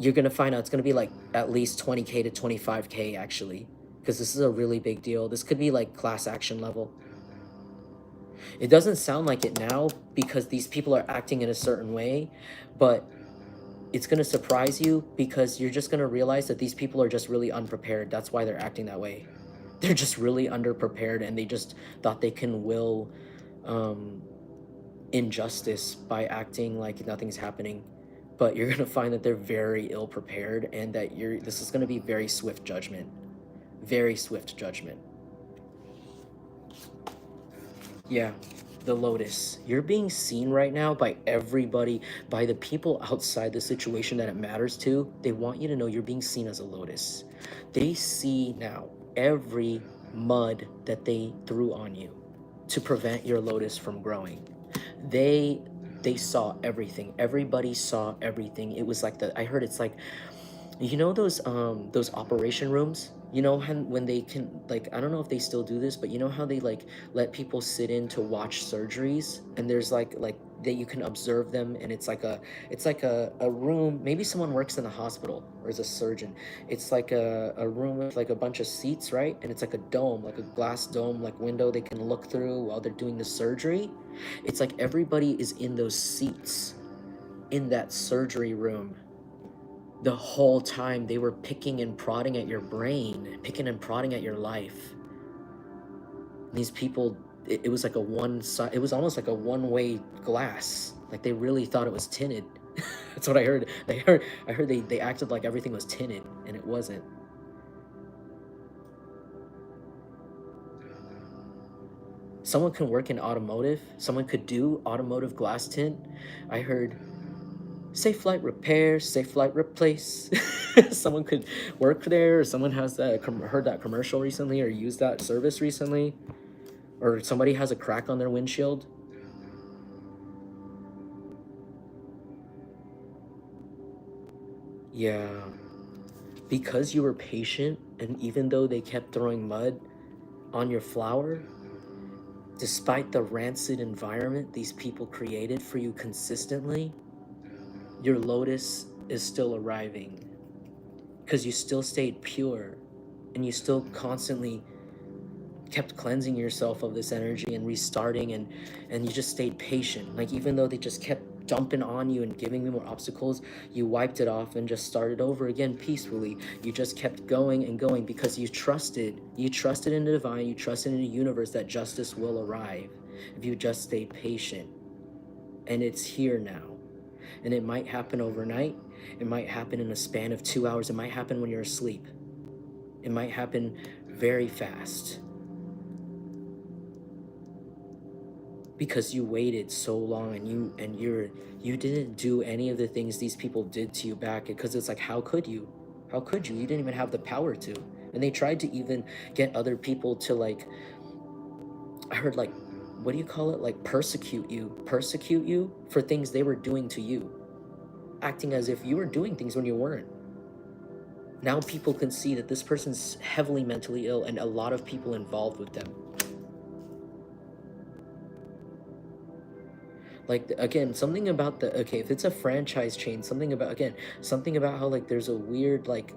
you're gonna find out it's gonna be like at least 20K to 25K actually, because this is a really big deal. This could be like class action level. It doesn't sound like it now because these people are acting in a certain way, but it's going to surprise you because you're just going to realize that these people are just really unprepared. That's why they're acting that way. They're just really underprepared and they just thought they can will injustice by acting like nothing's happening. But you're going to find that they're very ill prepared and that this is going to be very swift judgment. Very swift judgment. Yeah, the lotus. You're being seen right now by everybody, by the people outside the situation that it matters to. They want you to know you're being seen as a lotus. They see now every mud that they threw on you to prevent your lotus from growing. They saw everything. Everybody saw everything. It was like I heard it's like, you know those operation rooms? You know how when they can, like, I don't know if they still do this, but you know how they like let people sit in to watch surgeries and there's like that you can observe them and it's like a room, maybe someone works in a hospital or is a surgeon. It's like a room with like a bunch of seats, right? And it's like a dome, like a glass dome, like window they can look through while they're doing the surgery. It's like everybody is in those seats in that surgery room. The whole time they were picking and prodding at your brain, picking and prodding at your life. These people, it was like it was almost like a one-way glass. Like they really thought it was tinted. That's what I heard. I heard they acted like everything was tinted and it wasn't. Someone can work in automotive. Someone could do automotive glass tint. I heard safe light repair, safe light replace. Someone could work there, or someone has heard that commercial recently or used that service recently, or somebody has a crack on their windshield. Yeah, because you were patient, and even though they kept throwing mud on your flower, despite the rancid environment these people created for you consistently, your lotus is still arriving because you still stayed pure and you still constantly kept cleansing yourself of this energy and restarting, and you just stayed patient. Like even though they just kept dumping on you and giving you more obstacles, you wiped it off and just started over again peacefully. You just kept going and going because you trusted in the divine, you trusted in the universe that justice will arrive if you just stay patient. And it's here now. And it might happen overnight. It might happen in a span of 2 hours. It might happen when you're asleep. It might happen very fast. because you waited so long, and you didn't do any of the things these people did to you back, because it's like, how could you? How could you? You didn't even have the power to. And they tried to even get other people to, like, I heard, like, what do you call it? Like, persecute you for things they were doing to you, acting as if you were doing things when you weren't. Now people can see that this person's heavily mentally ill, and a lot of people involved with them. Like, again, something about the, okay, if it's a franchise chain, something about, again, something about how, like, there's a weird, like,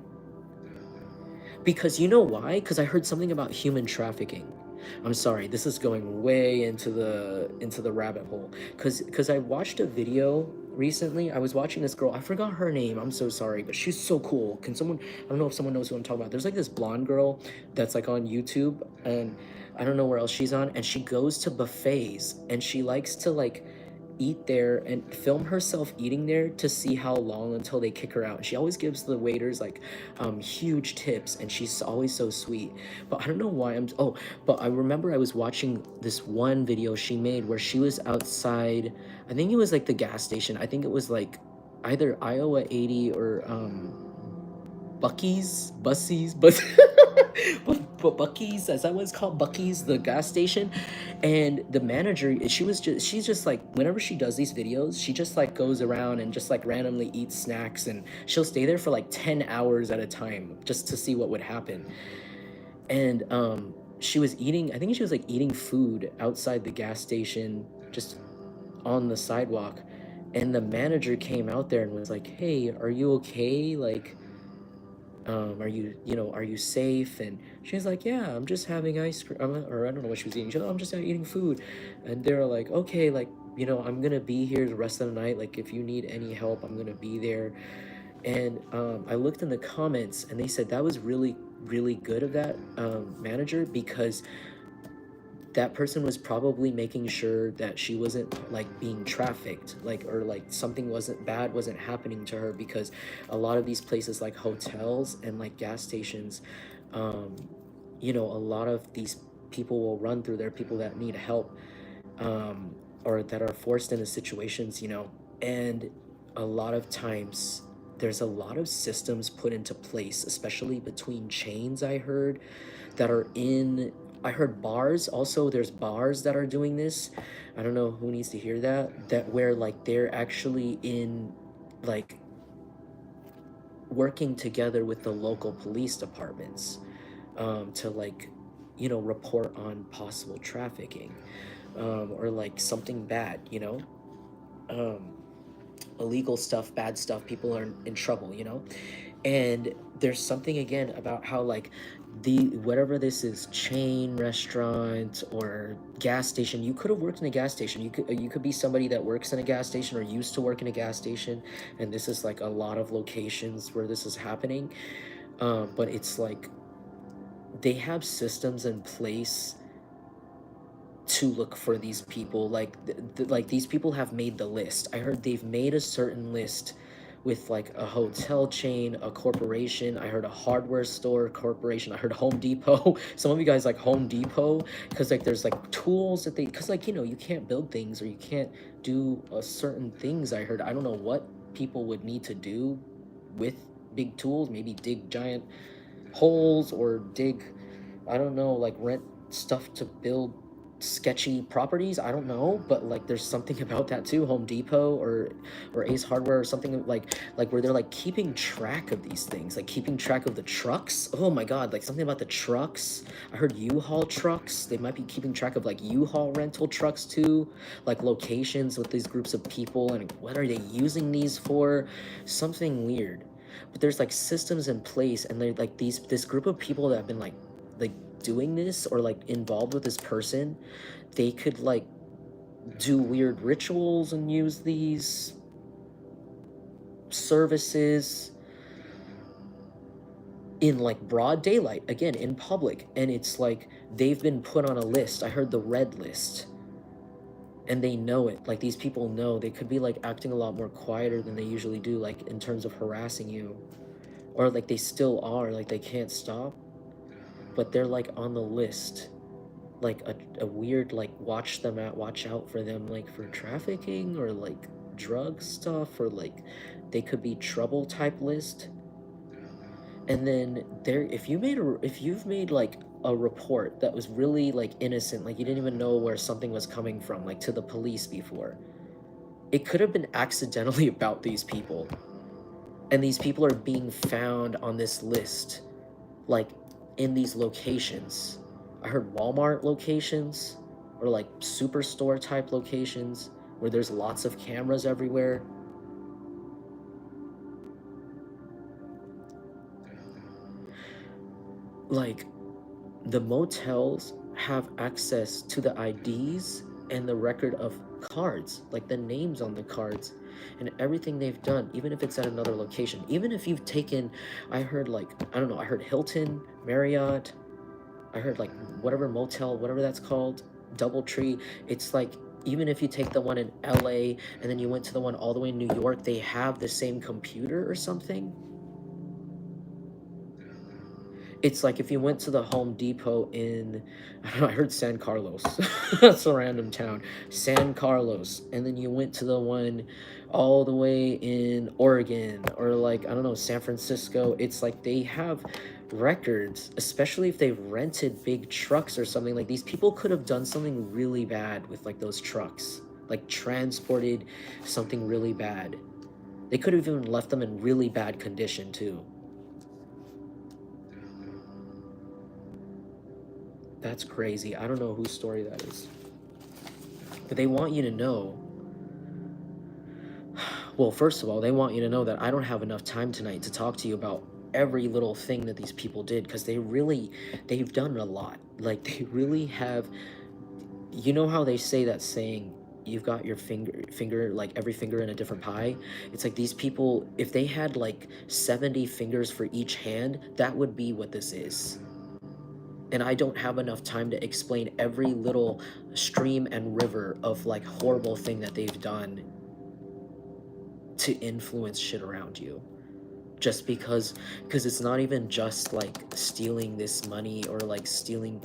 because you know why? Because I heard something about human trafficking. I'm sorry, this is going way into the rabbit hole. Because I watched a video recently. I was watching this girl. I forgot her name. I'm so sorry, but she's so cool. Can someone? I don't know if someone knows who I'm talking about. There's like this blonde girl that's like on YouTube, and I don't know where else she's on. And she goes to buffets, and she likes to, like, eat there and film herself eating there to see how long until they kick her out. She always gives the waiters, like, huge tips, and she's always so sweet. But I don't know why but I remember I was watching this one video she made where she was outside. I think it was like the gas station. I think it was like either Iowa 80 or Bucky's, but but Bucky's, as that was called, Bucky's, the gas station. And the manager, she's just like, whenever she does these videos, she just like goes around and just like randomly eats snacks, and she'll stay there for like 10 hours at a time just to see what would happen. And she was eating, I think she was like eating food outside the gas station, just on the sidewalk. And the manager came out there and was like, hey, are you okay? Like, are you safe? And she's like, yeah, I'm just having ice cream, or I don't know what she was eating. She's like, "Oh, I'm just eating food." And they're like, okay, like, I'm gonna be here the rest of the night, like, if you need any help, I'm gonna be there. And I looked in the comments, and they said that was really, really good of that manager, because that person was probably making sure that she wasn't, like, being trafficked, like, or like something wasn't happening to her, because a lot of these places, like hotels and like gas stations, um a lot of these people will run through there, people that need help, or that are forced into situations, and a lot of times there's a lot of systems put into place, especially between chains, I heard, that are in, I heard bars also, there's bars that are doing this. I don't know who needs to hear that where, like, they're actually in, like, working together with the local police departments, to, like, report on possible trafficking, or like something bad, um, illegal stuff, bad stuff, people are in trouble, and there's something, again, about how, like, whatever this is, chain restaurant or gas station, you could have worked in a gas station, you could be somebody that works in a gas station or used to work in a gas station, and this is like a lot of locations where this is happening. But it's like they have systems in place to look for these people, like, like, these people have made the list. I heard they've made a certain list with, like, a hotel chain, a corporation, I heard a hardware store corporation, I heard Home Depot. Some of you guys like Home Depot, because, like, there's like tools that they, because, like, you can't build things, or you can't do certain things. I heard, I don't know what people would need to do with big tools, maybe dig giant holes, or dig, I don't know, like, rent stuff to build sketchy properties, I don't know, but, like, there's something about that too. Home Depot or Ace Hardware, or something, like where they're, like, keeping track of these things, like keeping track of the trucks. Oh my god, like, something about the trucks. I heard U-Haul trucks, they might be keeping track of, like, U-Haul rental trucks too, like locations with these groups of people, and what are they using these for. Something weird. But there's, like, systems in place, and they're like this group of people that have been, like doing this, or like involved with this person. They could, like, do weird rituals and use these services in, like, broad daylight, again, in public, and it's like they've been put on a list. I heard the red list, and they know it. Like, these people know. They could be, like, acting a lot more quieter than they usually do, like, in terms of harassing you, or, like, they still are, like, they can't stop, but they're, like, on the list. like a weird like watch out for them like for trafficking or like drug stuff, or like they could be trouble type list. And then there, if you've made like a report that was really like innocent, like you didn't even know where something was coming from, like to the police before, it could have been accidentally about these people. And these people are being found on this list, like in these locations. I heard Walmart locations or like superstore type locations where there's lots of cameras everywhere. Like the motels have access to the IDs and the record of cards, like the names on the cards and everything they've done, even if it's at another location. Even if you've taken, I heard like, I don't know, I heard Hilton, Marriott, I heard like whatever motel, whatever that's called, Doubletree. It's like, even if you take the one in LA and then you went to the one all the way in New York, they have the same computer or something. It's like if you went to the Home Depot in, I don't know, I heard San Carlos. That's a random town. San Carlos. And then you went to the one all the way in Oregon or like, I don't know, San Francisco. It's like they have records, especially if they've rented big trucks or something. Like these people could have done something really bad with like those trucks, like transported something really bad. They could have even left them in really bad condition too. That's crazy. I don't know whose story that is. But they want you to know. Well, first of all, they want you to know that I don't have enough time tonight to talk to you about every little thing that these people did, because they've done a lot. Like they really have. You know how they say that saying, you've got your finger, like every finger in a different pie? It's like these people, if they had like 70 fingers for each hand, that would be what this is. And I don't have enough time to explain every little stream and river of like horrible thing that they've done to influence shit around you. Just because it's not even just like stealing this money or like stealing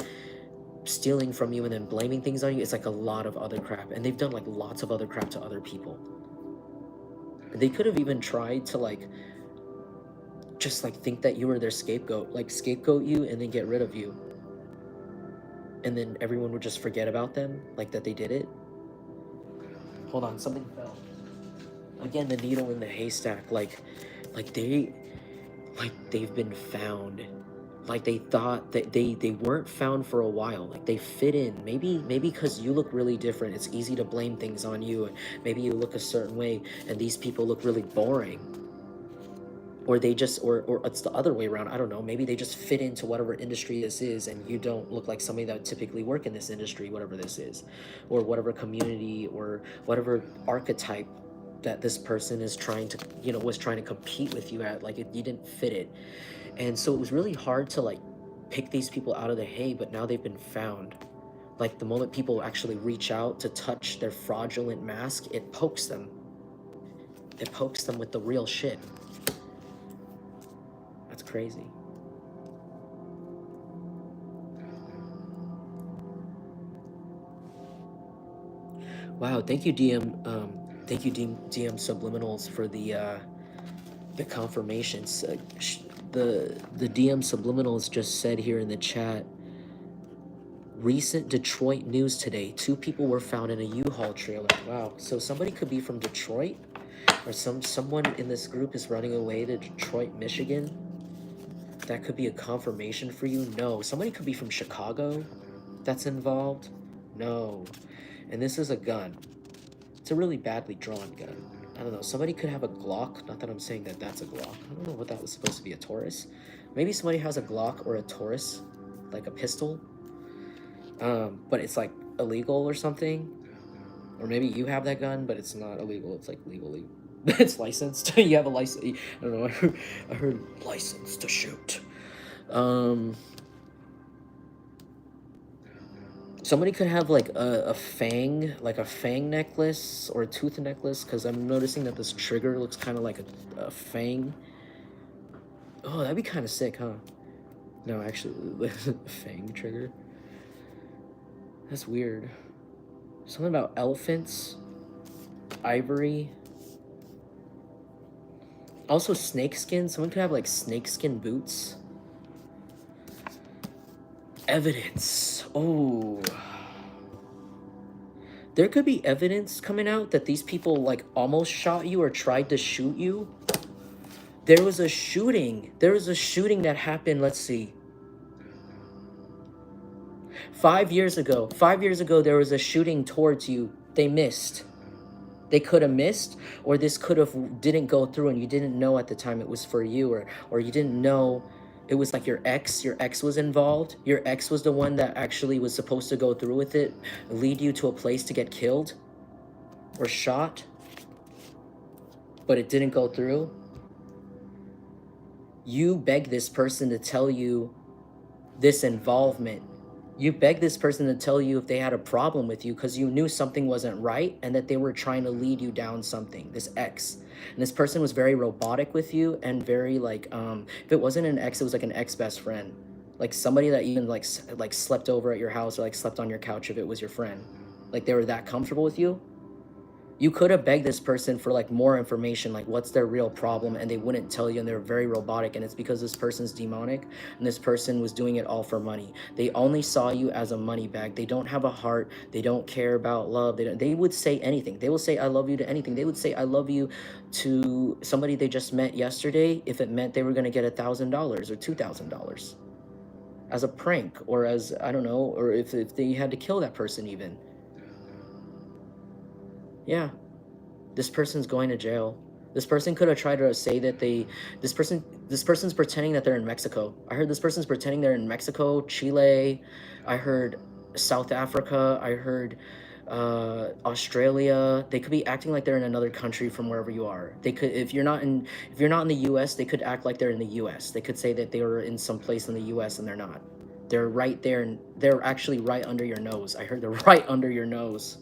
from you and then blaming things on you. It's like a lot of other crap, and they've done like lots of other crap to other people. They could have even tried to like just like think that you were their scapegoat, like scapegoat you and then get rid of you, and then everyone would just forget about them, like that they did it. Hold on, something fell. Again, the needle in the haystack. Like they've been found. Like they thought that they weren't found for a while. Like they fit in. Maybe because you look really different, it's easy to blame things on you. And maybe you look a certain way, and these people look really boring. Or they just, or it's the other way around. I don't know. Maybe they just fit into whatever industry this is, and you don't look like somebody that would typically work in this industry, whatever this is, or whatever community or whatever archetype that this person is trying to, was trying to compete with you at. Like you didn't fit it, and so it was really hard to like pick these people out of the hay. But now they've been found. Like the moment people actually reach out to touch their fraudulent mask, it pokes them. It pokes them with the real shit. That's crazy. Wow, thank you, DM. Thank you, DM Subliminals, for the confirmations. The DM Subliminals just said here in the chat. Recent Detroit news today: 2 people were found in a U-Haul trailer. Wow, so somebody could be from Detroit, or someone in this group is running away to Detroit, Michigan. That could be a confirmation for you. No, somebody could be from Chicago that's involved. No. And this is a gun. It's a really badly drawn gun. I don't know. Somebody could have a Glock. Not that I'm saying that that's a Glock. I don't know what that was supposed to be, a Taurus. Maybe somebody has a Glock or a Taurus, like a pistol. But it's like illegal or something. Or maybe you have that gun, but it's not illegal. It's like legally. It's licensed. You have a license. I don't know. I heard license to shoot. Somebody could have like a fang, like a fang necklace or a tooth necklace, because I'm noticing that this trigger looks kind of like a fang. Oh, that'd be kind of sick, huh? No, actually, fang trigger. That's weird. Something about elephants, ivory. Also snakeskin. Someone could have like snakeskin boots. Evidence. Oh. There could be evidence coming out that these people like almost shot you or tried to shoot you. There was a shooting. There was a shooting that happened, let's see. 5 years ago. 5 years ago, there was a shooting towards you. They missed. They could have missed, or this could have didn't go through and you didn't know at the time it was for you, or you didn't know it was like your ex was involved. Your ex was the one that actually was supposed to go through with it, lead you to a place to get killed or shot, but it didn't go through. You beg this person to tell you this involvement. You begged this person to tell you if they had a problem with you because you knew something wasn't right and that they were trying to lead you down something, this ex. And this person was very robotic with you and very like, if it wasn't an ex, it was like an ex-best friend. Like somebody that even like slept over at your house or like slept on your couch if it was your friend. Like they were that comfortable with you. You could have begged this person for like more information, like what's their real problem, and they wouldn't tell you, and they're very robotic, and it's because this person's demonic and this person was doing it all for money. They only saw you as a money bag. They don't have a heart. They don't care about love. They would say anything. They will say I love you to anything. They would say I love you to somebody they just met yesterday if it meant they were going to get $1,000 or $2,000 as a prank, or as, I don't know, or if they had to kill that person even. Yeah, this person's going to jail. This person could have tried to say that this person's pretending that they're in Mexico. I heard this person's pretending they're in Mexico, Chile. I heard South Africa. I heard Australia. They could be acting like they're in another country from wherever you are. They could, if you're not in the US, they could act like they're in the US. They could say that they were in some place in the US and they're not. They're right there, and they're actually right under your nose. I heard they're right under your nose.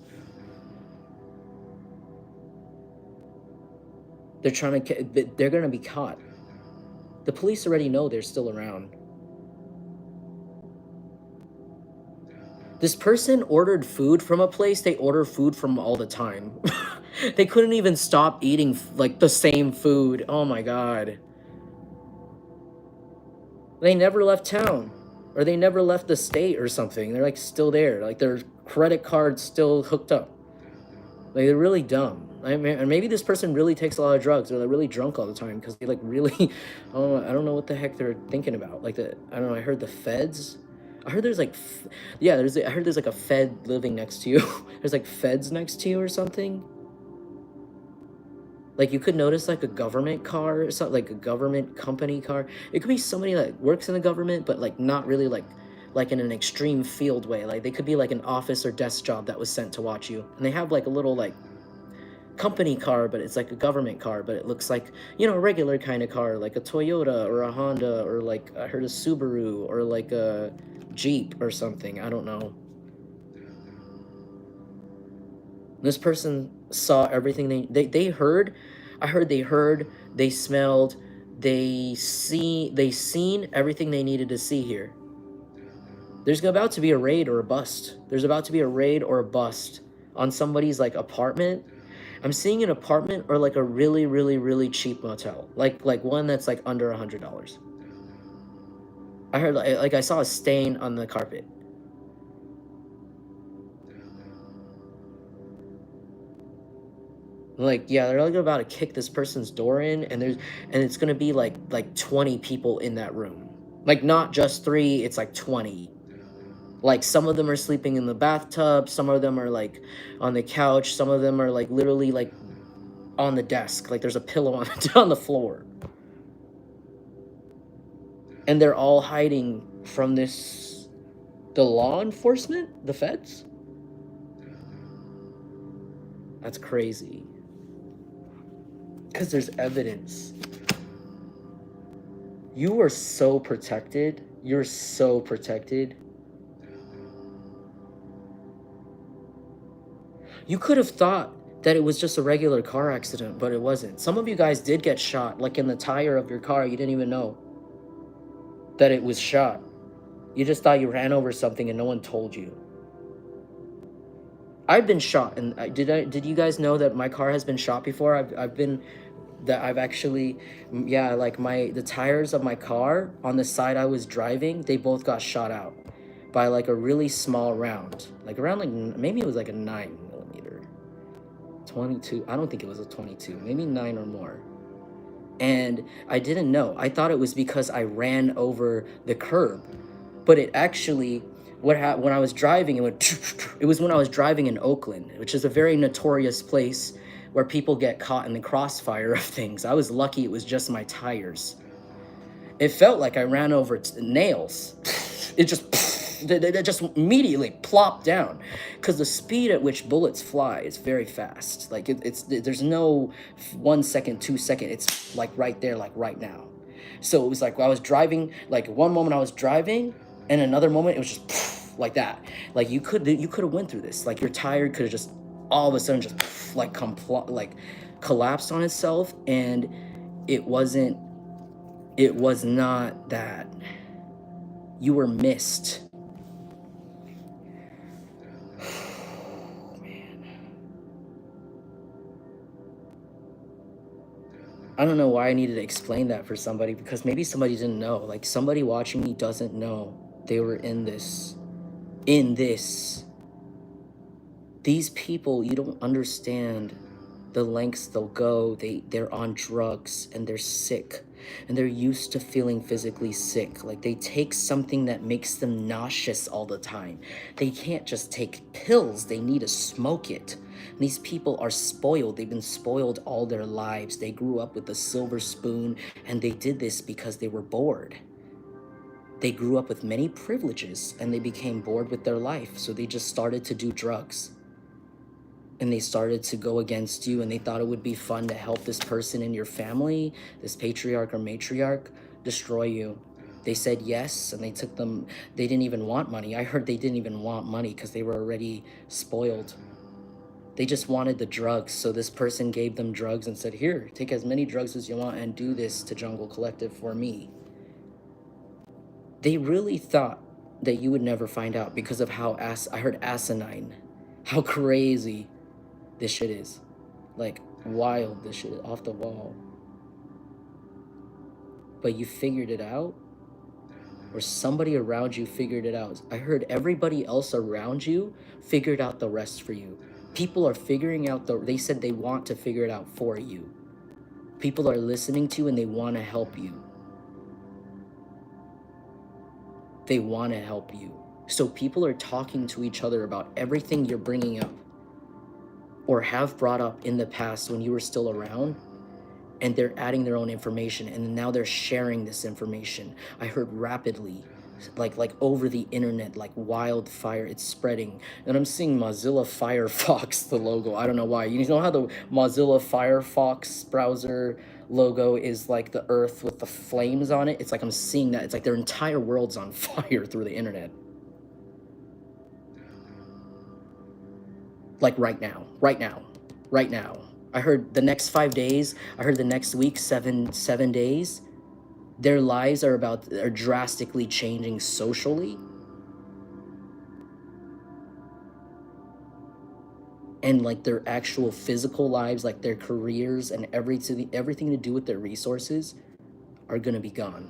They're trying to, they're going to be caught. The police already know they're still around. This person ordered food from a place they order food from all the time. They couldn't even stop eating like the same food. Oh my God. They never left town, or they never left the state or something. They're like still there. Like their credit card's still hooked up. Like they're really dumb. I mean, and maybe this person really takes a lot of drugs, or they're really drunk all the time because they like really, I don't know what the heck they're thinking about. Like I don't know. I heard the feds. I heard there's like, I heard there's like a Fed living next to you. There's like feds next to you or something. Like you could notice like a government car or something, like a government company car. It could be somebody that works in the government, but like not really like in an extreme field way. Like they could be like an office or desk job that was sent to watch you, and they have like a little like company car, but it's like a government car, but it looks like, you know, a regular kind of car, like a Toyota or a Honda, or like I heard a Subaru, or like a Jeep or something. I don't know. This person saw everything they heard. I heard they heard, they smelled, they seen everything they needed to see here. There's about to be a raid or a bust. There's about to be a raid or a bust on somebody's like apartment. I'm seeing an apartment or like a really, really, really cheap motel, like one that's like under $100. I heard like I saw a stain on the carpet. Like, yeah, they're like about to kick this person's door in, and it's gonna be like 20 people in that room. Like not just 3, it's like 20. Like some of them are sleeping in the bathtub, some of them are like on the couch, some of them are like literally like on the desk, like there's a pillow on the floor. And they're all hiding from the law enforcement, the feds. That's crazy. Because there's evidence. You are so protected. You're so protected. You could have thought that it was just a regular car accident, but it wasn't. Some of you guys did get shot, like in the tire of your car. You didn't even know that it was shot. You just thought you ran over something and no one told you. I've been shot, and did you guys know that my car has been shot before? I've actually, yeah, like the tires of my car on the side I was driving, they both got shot out by like a really small round, like around like maybe it was like a 9mm, 22. I don't think it was a 22, maybe 9 or more. And I didn't know. I thought it was because I ran over the curb, but it actually, when I was driving, it was when I was driving in Oakland, which is a very notorious place where people get caught in the crossfire of things. I was lucky it was just my tires. It felt like I ran over nails. It just immediately plopped down, because the speed at which bullets fly is very fast. Like there's no 1 second, 2 second. It's like right there, like right now. So it was like I was driving. Like one moment I was driving, and another moment it was just like that. Like you could have went through this. Like your tire could have just all of a sudden just like collapsed on itself, and it was not that. You were missed. Man. I don't know why I needed to explain that for somebody, because maybe somebody didn't know. Like somebody watching me doesn't know they were in this. These people, you don't understand the lengths they'll go. They're on drugs and they're sick, and they're used to feeling physically sick. Like they take something that makes them nauseous all the time. They can't just take pills, they need to smoke it. And these people are spoiled. They've been spoiled all their lives. They grew up with a silver spoon, and they did this because they were bored. They grew up with many privileges and they became bored with their life, so they just started to do drugs. And they started to go against you, and they thought it would be fun to help this person in your family, this patriarch or matriarch, destroy you. They said yes, and they didn't even want money. I heard they didn't even want money because they were already spoiled. They just wanted the drugs, so this person gave them drugs and said, here, take as many drugs as you want and do this to Jungle Collective for me. They really thought that you would never find out because of how I heard asinine, how crazy this shit is. Like wild, this shit is off the wall. But you figured it out, or somebody around you figured it out. I heard everybody else around you figured out the rest for you. People are figuring out they said they want to figure it out for you. People are listening to you and they want to help you. They want to help you. So people are talking to each other about everything you're bringing up or have brought up in the past when you were still around, and they're adding their own information, and now they're sharing this information. I heard rapidly, like over the internet, like wildfire, it's spreading. And I'm seeing Mozilla Firefox, the logo. I don't know why. You know how the Mozilla Firefox browser logo is like the earth with the flames on it? It's like I'm seeing that. It's like their entire world's on fire through the internet. Like right now. I heard the next 5 days, I heard the next week, seven days, their lives are drastically changing socially. And like their actual physical lives, like their careers and everything to do with their resources are gonna be gone.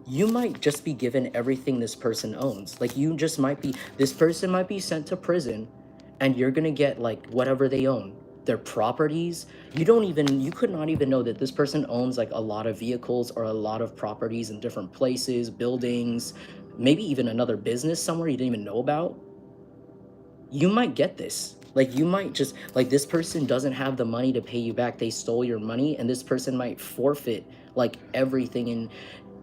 You might just be given everything this person owns. Like this person might be sent to prison, and you're gonna get like whatever they own, their properties. You could not even know that this person owns like a lot of vehicles or a lot of properties in different places, buildings, maybe even another business somewhere you didn't even know about. You might get this. Like you might just, like this person doesn't have the money to pay you back. They stole your money, and this person might forfeit like everything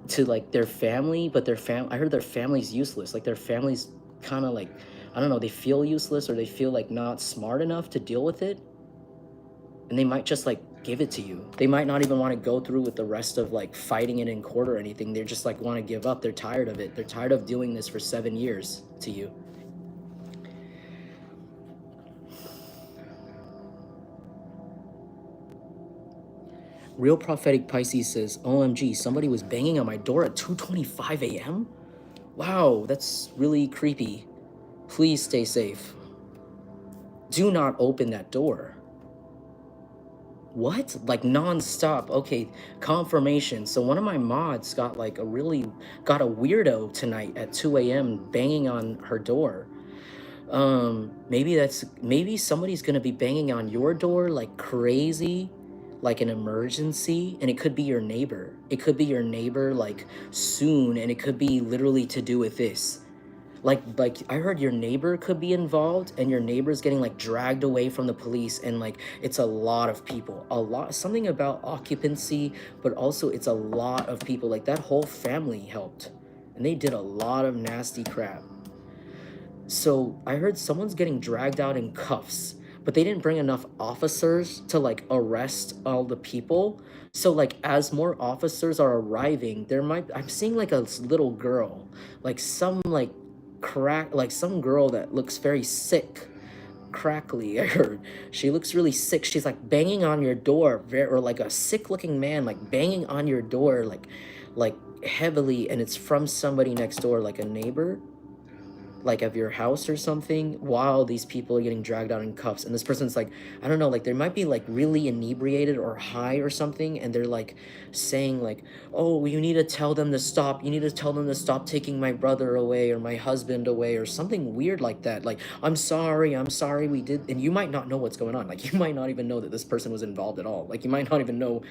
to like their family, but I heard their family's useless. Like their family's kind of like, I don't know, they feel useless, or they feel like not smart enough to deal with it. And they might just like give it to you. They might not even want to go through with the rest of like fighting it in court or anything. They're just like want to give up. They're tired of it. They're tired of doing this for 7 years to you. Real Prophetic Pisces says, OMG, somebody was banging on my door at 2:25 a.m.? Wow, that's really creepy. Please stay safe. Do not open that door. What? Like non-stop. Okay, confirmation. So one of my mods got like a weirdo tonight at 2 a.m. banging on her door. Maybe somebody's gonna be banging on your door like crazy, like an emergency, and it could be your neighbor. It could be your neighbor like soon, and it could be literally to do with this. Like I heard your neighbor could be involved, and your neighbor's getting like dragged away from the police, and like it's a lot of people, something about occupancy, but also it's a lot of people. Like that whole family helped, and they did a lot of nasty crap. So I heard someone's getting dragged out in cuffs, but they didn't bring enough officers to like arrest all the people. So like as more officers are arriving, I'm seeing like a little girl, like some like some girl that looks very sick, crackly. I heard she looks really sick. She's like banging on your door, or like a sick looking man like banging on your door like heavily, and it's from somebody next door, like a neighbor, like of your house or something, while these people are getting dragged out in cuffs. And this person's like, I don't know, like they might be like really inebriated or high or something, and they're like saying like, oh, you need to tell them to stop, you need to tell them to stop taking my brother away or my husband away, or something weird like that. Like, I'm sorry we did. And you might not know what's going on. Like you might not even know that this person was involved at all. Like you might not even know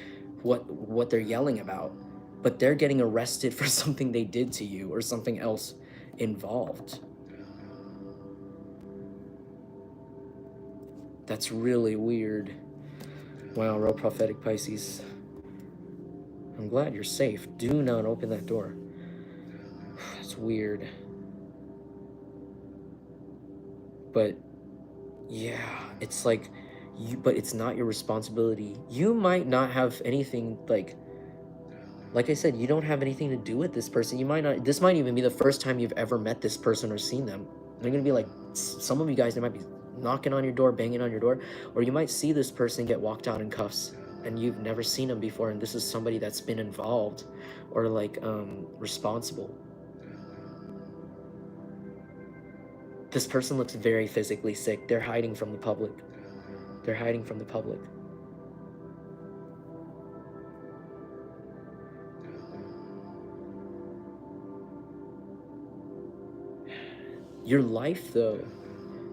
what they're yelling about, but they're getting arrested for something they did to you or something else involved. That's really weird. Wow, real prophetic Pisces. I'm glad you're safe. Do not open that door. That's weird. But yeah, it's like but it's not your responsibility. You might not have anything like I said, you don't have anything to do with this person. This might even be the first time you've ever met this person or seen them. They're gonna be like, some of you guys, they might be knocking on your door, banging on your door, or you might see this person get walked out in cuffs and you've never seen them before, and this is somebody that's been involved or like responsible. This person looks very physically sick. They're hiding from the public. They're hiding from the public. Your life though,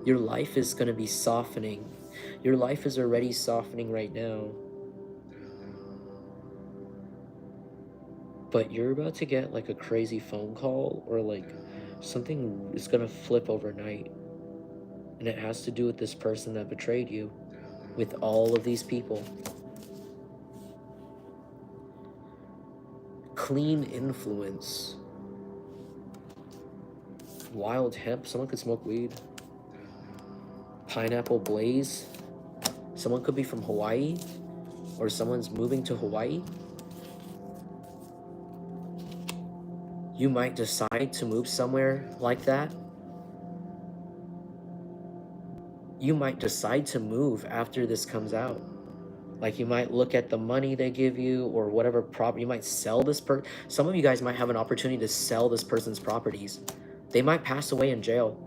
your life is going to be softening. Your life is already softening right now. But you're about to get like a crazy phone call, or like something is going to flip overnight. And it has to do with this person that betrayed you, with all of these people. Clean influence. Wild hemp. Someone could smoke weed. Pineapple blaze. Someone could be from Hawaii, or someone's moving to Hawaii. You might decide to move somewhere like that. You might decide to move after this comes out. Like you might look at the money they give you or whatever property. You might sell this some of you guys might have an opportunity to sell this person's properties. They might pass away in jail.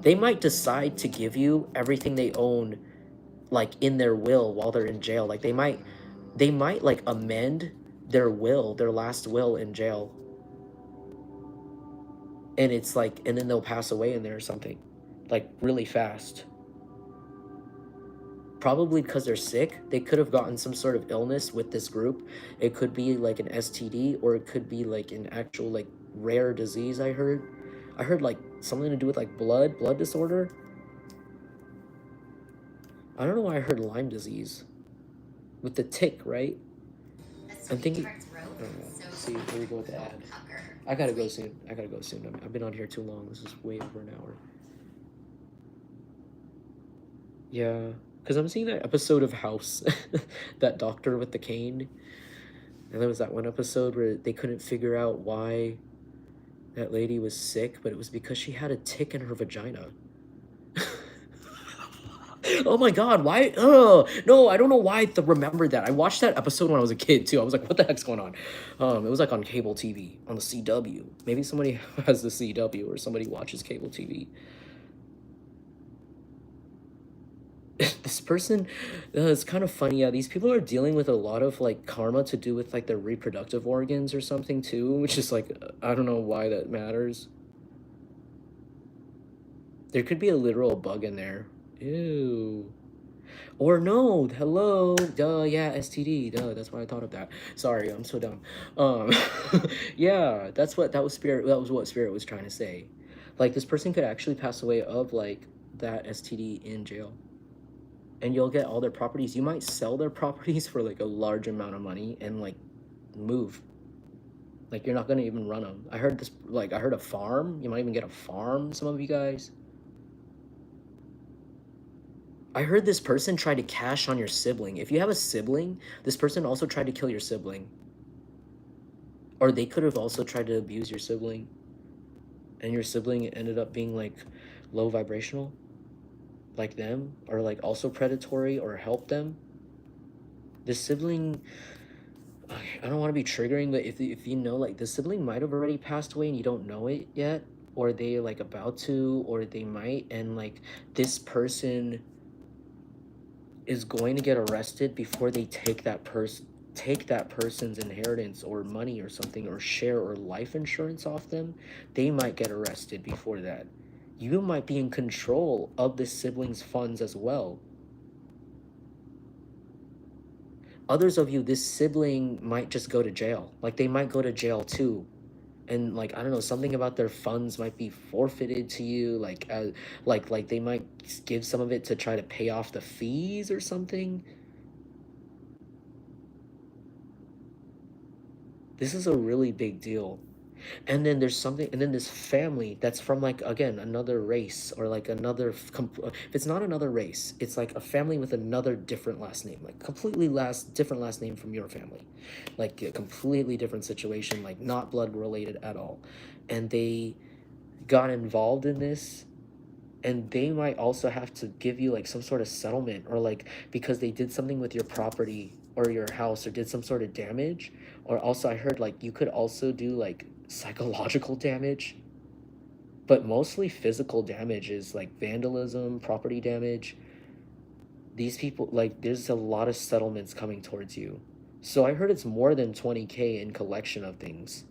They might decide to give you everything they own, like in their will while they're in jail. Like they might like amend their will, their last will in jail. And it's like, and then they'll pass away in there or something, like really fast. Probably because they're sick. They could have gotten some sort of illness with this group. It could be like an STD, or it could be like an actual like rare disease. I heard like something to do with like blood disorder. I don't know why I heard Lyme disease with the tick, right? I'm thinking, I don't know. See, here we go with the ad. I gotta go soon. I've been on here too long. This is way over an hour. Yeah, because I'm seeing that episode of House, that doctor with the cane. And there was that one episode where they couldn't figure out why that lady was sick, but it was because she had a tick in her vagina. Oh my god, why? Oh no, I don't know why I remembered that. I watched that episode when I was a kid too. I was like, what the heck's going on? It was like on cable TV, on the CW. Maybe somebody has the CW or somebody watches cable TV. This person, it's kind of funny. Yeah, these people are dealing with a lot of like karma to do with like their reproductive organs or something too, which is like, I don't know why that matters. There could be a literal bug in there. Ew. Or no, hello, duh, yeah, STD, duh, that's why I thought of that. Sorry, I'm so dumb. Um, yeah, that was Spirit, that was what Spirit was trying to say. Like, this person could actually pass away of, like, that STD in jail. And you'll get all their properties. You might sell their properties for, like, a large amount of money and, like, move. Like, you're not gonna even run them. I heard this, like, I heard a farm. You might even get a farm, some of you guys. I heard this person try to cash on your sibling. If you have a sibling, this person also tried to kill your sibling. Or they could have also tried to abuse your sibling. And your sibling ended up being like low vibrational, like them, or like also predatory or help them. The sibling, I don't want to be triggering, but if you know, like the sibling might have already passed away and you don't know it yet, or they like about to, or they might, and like this person is going to get arrested before they take that person's inheritance or money or something, or share or life insurance off them. They might get arrested before that. You might be in control of the sibling's funds as well. Others of you, this sibling might just go to jail. Like they might go to jail too. And like, I don't know, something about their funds might be forfeited to you, like they might give some of it to try to pay off the fees or something. This is a really big deal. And then there's something, and then this family that's from like, again, another race, or like another, if it's not another race, it's like a family with another different last name, like completely different last name from your family, like a completely different situation, like not blood related at all. And they got involved in this, and they might also have to give you like some sort of settlement, or like because they did something with your property or your house, or did some sort of damage. Or also I heard like you could also do like psychological damage, but mostly physical damage is like vandalism, property damage. These people, like there's a lot of settlements coming towards you. So I heard it's more than 20K in collection of things.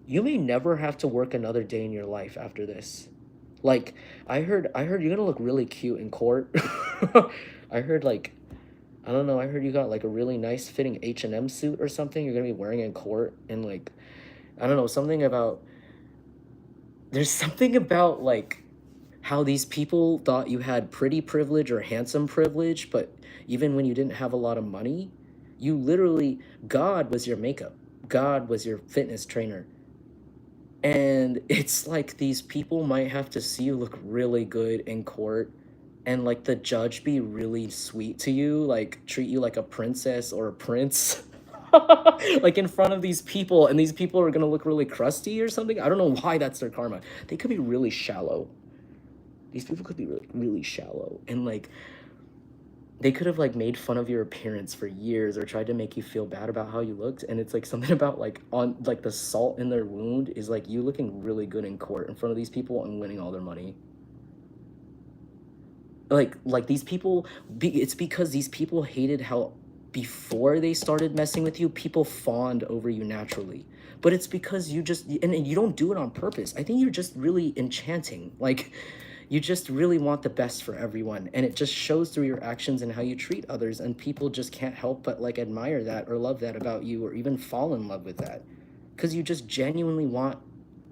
You may never have to work another day in your life after this. Like I heard you're gonna look really cute in court. I heard like, I don't know, I heard you got like a really nice fitting H&M suit or something you're gonna be wearing in court, and like, I don't know, there's something about like how these people thought you had pretty privilege or handsome privilege, but even when you didn't have a lot of money, you literally, God was your makeup. God was your fitness trainer. And it's like these people might have to see you look really good in court, and like the judge be really sweet to you, like treat you like a princess or a prince. Like in front of these people, and these people are gonna look really crusty or something. I don't know why that's their karma. They could be really shallow. These people could be really, really shallow, and like they could have like made fun of your appearance for years, or tried to make you feel bad about how you looked. And it's like something about like on like the salt in their wound is like you looking really good in court in front of these people and winning all their money. Like these people, it's because these people hated how before they started messing with you, people fawned over you naturally. But it's because you just, and you don't do it on purpose. I think you're just really enchanting. Like you just really want the best for everyone, and it just shows through your actions and how you treat others, and people just can't help but like admire that or love that about you, or even fall in love with that, because you just genuinely want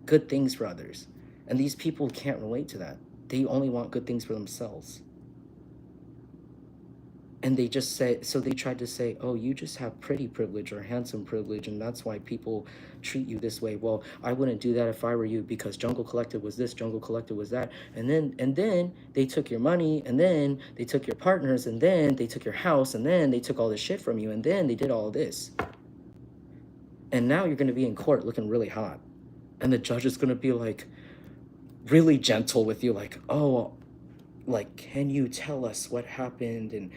good things for others. And these people can't relate to that. They only want good things for themselves. And they just say, so they tried to say, oh, you just have pretty privilege or handsome privilege, and that's why people treat you this way. Well, I wouldn't do that if I were you, because Jungle Collective was this, Jungle Collective was that. And then they took your money, and then they took your partners, and then they took your house, and then they took all this shit from you, and then they did all of this. And now you're gonna be in court looking really hot. And the judge is gonna be like really gentle with you, like, oh, like, can you tell us what happened?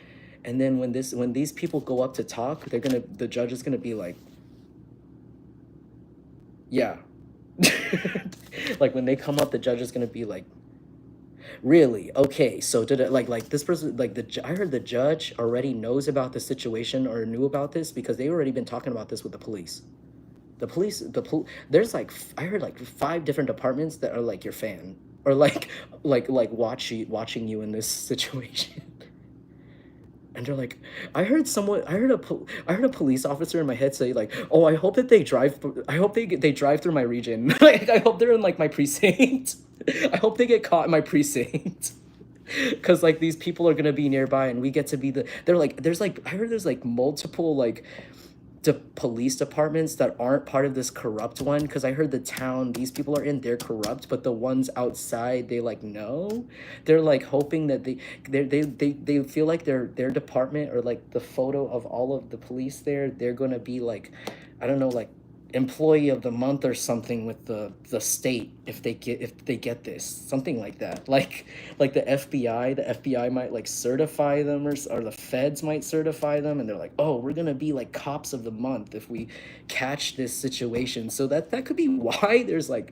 And then when these people go up to talk, the judge is gonna be like, yeah. Like when they come up, the judge is gonna be like, really? Okay, so did it like this person like I heard the judge already knows about the situation or knew about this because they already been talking about this with the police. There's like I heard like 5 different departments that are like your fan or like watching you in this situation. And they're like, I heard a police officer in my head say like, oh, I hope they drive through my region. Like, I hope they're in like my precinct. I hope they get caught in my precinct. Because like these people are gonna be nearby and we get to be they're like, I heard there's like multiple like police departments that aren't part of this corrupt one, because I heard the town these people are in, they're corrupt, but the ones outside, they like no, they're like hoping that they feel like their department or like the photo of all of the police there, they're gonna be like, I don't know, like employee of the month or something with the state if they get this, something like that, like the FBI might like certify them, or the feds might certify them, and they're like, oh, we're gonna be like cops of the month if we catch this situation. So that could be why there's like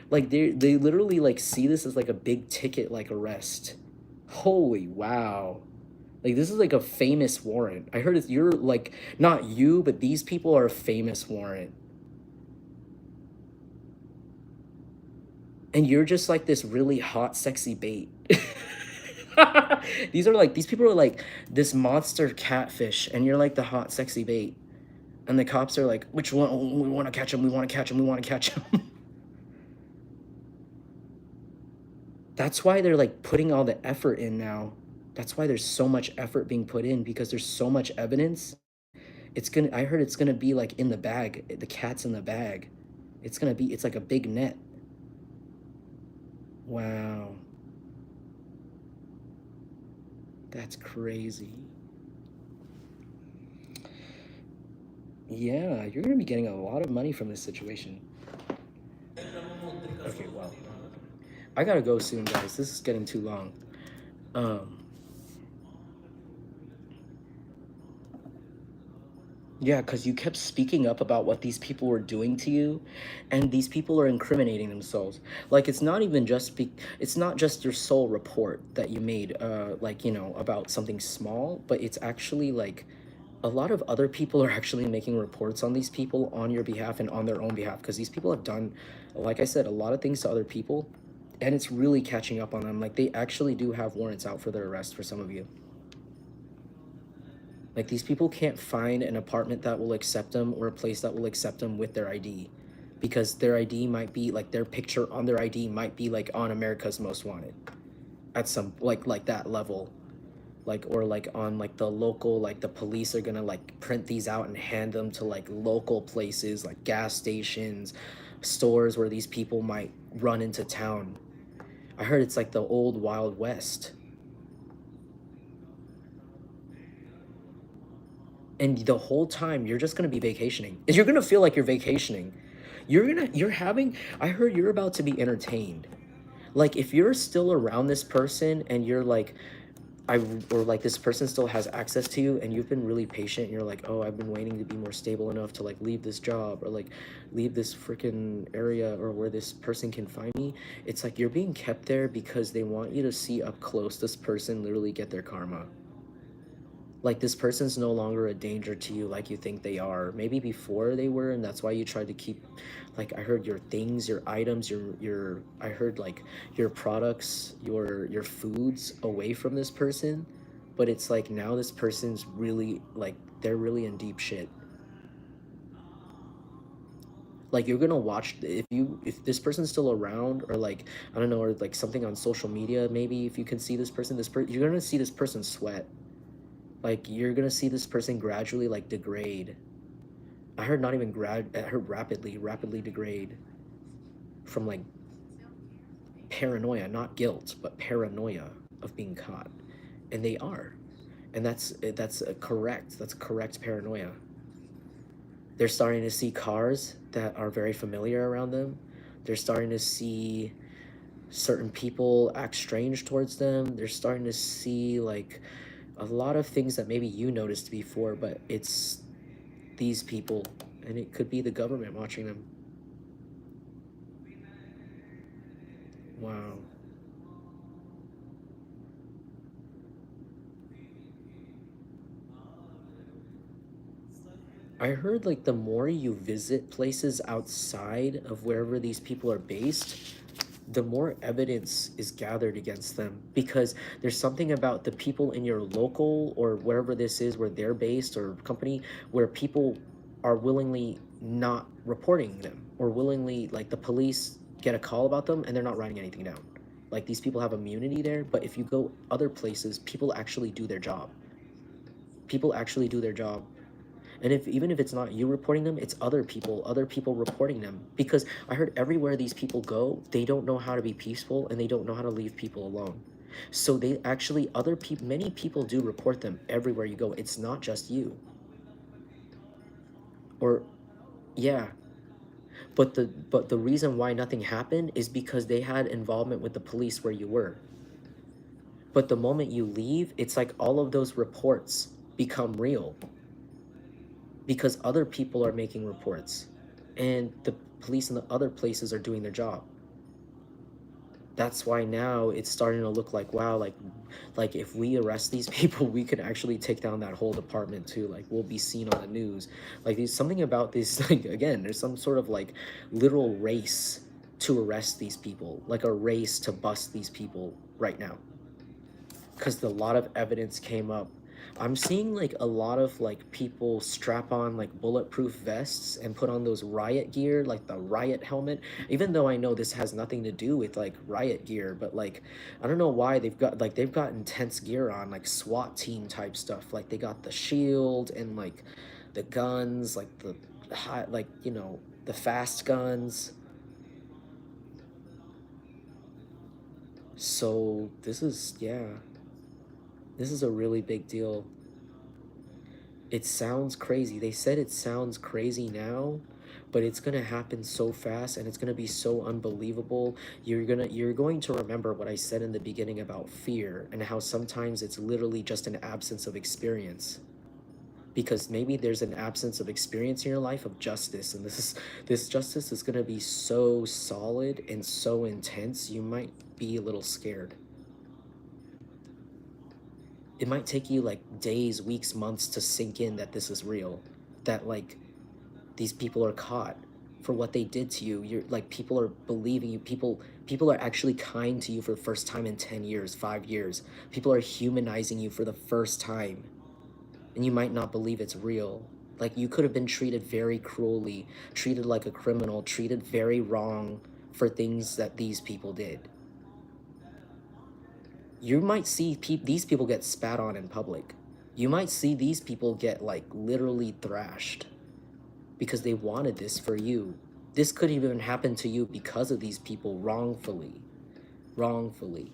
they literally like see this as like a big ticket like arrest. Holy wow. Like this is like a famous warrant. I heard you're like, not you, but these people are a famous warrant. And you're just like this really hot, sexy bait. These people are like this monster catfish, and you're like the hot, sexy bait. And the cops are like, which one? Oh, we want to catch him. We want to catch him. We want to catch him. That's why they're like putting all the effort in now. That's why there's so much effort being put in, because there's so much evidence. I heard it's gonna be like in the bag. The cat's in the bag. It's like a big net. Wow. That's crazy. Yeah, you're gonna be getting a lot of money from this situation. Okay, well, I gotta go soon, guys. This is getting too long. Um, yeah, because you kept speaking up about what these people were doing to you, and these people are incriminating themselves. Like it's not just your sole report that you made, like, about something small, but it's actually like a lot of other people are actually making reports on these people on your behalf and on their own behalf, because these people have done, like I said, a lot of things to other people, and it's really catching up on them. Like they actually do have warrants out for their arrest for some of you. Like these people can't find an apartment that will accept them, or a place that will accept them with their ID, because their ID might be like, their picture on their ID might be like on America's Most Wanted at some like that level. Like, or like on like the local, like the police are gonna like print these out and hand them to like local places like gas stations, stores where these people might run into town. I heard it's like the old Wild West. And the whole time you're just gonna be vacationing. You're gonna feel like you're vacationing. I heard you're about to be entertained. Like if you're still around this person and you're like, or like this person still has access to you and you've been really patient, and you're like, oh, I've been waiting to be more stable enough to like leave this job, or like leave this freaking area, or where this person can find me. It's like you're being kept there because they want you to see up close this person literally get their karma. Like this person's no longer a danger to you like you think they are. Maybe before they were, and that's why you tried to keep, like I heard, your things, your items, your I heard like your products, your foods away from this person. But it's like now this person's really like, they're really in deep shit. Like you're gonna watch, if this person's still around, or like, I don't know, or like something on social media, maybe if you can see you're gonna see this person sweat. Like you're gonna see this person gradually like degrade. I heard not even I heard rapidly degrade from like paranoia, not guilt, but paranoia of being caught. And they are. And that's correct paranoia. They're starting to see cars that are very familiar around them. They're starting to see certain people act strange towards them. They're starting to see like a lot of things that maybe you noticed before, but it's these people, and it could be the government watching them. Wow. I heard like the more you visit places outside of wherever these people are based, the more evidence is gathered against them, because there's something about the people in your local or wherever this is where they're based or company, where people are willingly not reporting them, or willingly, like, the police get a call about them and they're not writing anything down. Like, these people have immunity there, but if you go other places, people actually do their job. People actually do their job. And if even if it's not you reporting them, it's other people reporting them. Because I heard everywhere these people go, they don't know how to be peaceful and they don't know how to leave people alone. So they actually, other people, many people do report them everywhere you go. It's not just you. Or, yeah. But the reason why nothing happened is because they had involvement with the police where you were. But the moment you leave, it's like all of those reports become real, because other people are making reports and the police in the other places are doing their job. That's why now it's starting to look like, wow, like if we arrest these people, we could actually take down that whole department too. Like, we'll be seen on the news. Like, there's something about this, like, again, there's some sort of like literal race to arrest these people, like a race to bust these people right now, because a lot of evidence came up. I'm seeing like a lot of like people strap on like bulletproof vests and put on those riot gear, like the riot helmet. Even though I know this has nothing to do with like riot gear, but like I don't know why they've got intense gear on, like SWAT team type stuff. Like they got the shield and like the guns, like the high, like, you know, the fast guns. So this is, yeah, this is a really big deal. It sounds crazy. They said it sounds crazy now, but it's gonna happen so fast and it's gonna be so unbelievable. You're going to remember what I said in the beginning about fear and how sometimes it's literally just an absence of experience. Because maybe there's an absence of experience in your life of justice, and this justice is gonna be so solid and so intense, you might be a little scared. It might take you like days, weeks, months to sink in that this is real. That like these people are caught for what they did to you. You're like, people are believing you. People are actually kind to you for the first time in 10 years, 5 years. People are humanizing you for the first time. And you might not believe it's real. Like, you could have been treated very cruelly, treated like a criminal, treated very wrong for things that these people did. You might see these people get spat on in public. You might see these people get like literally thrashed because they wanted this for you. This could even happen to you because of these people wrongfully. Wrongfully.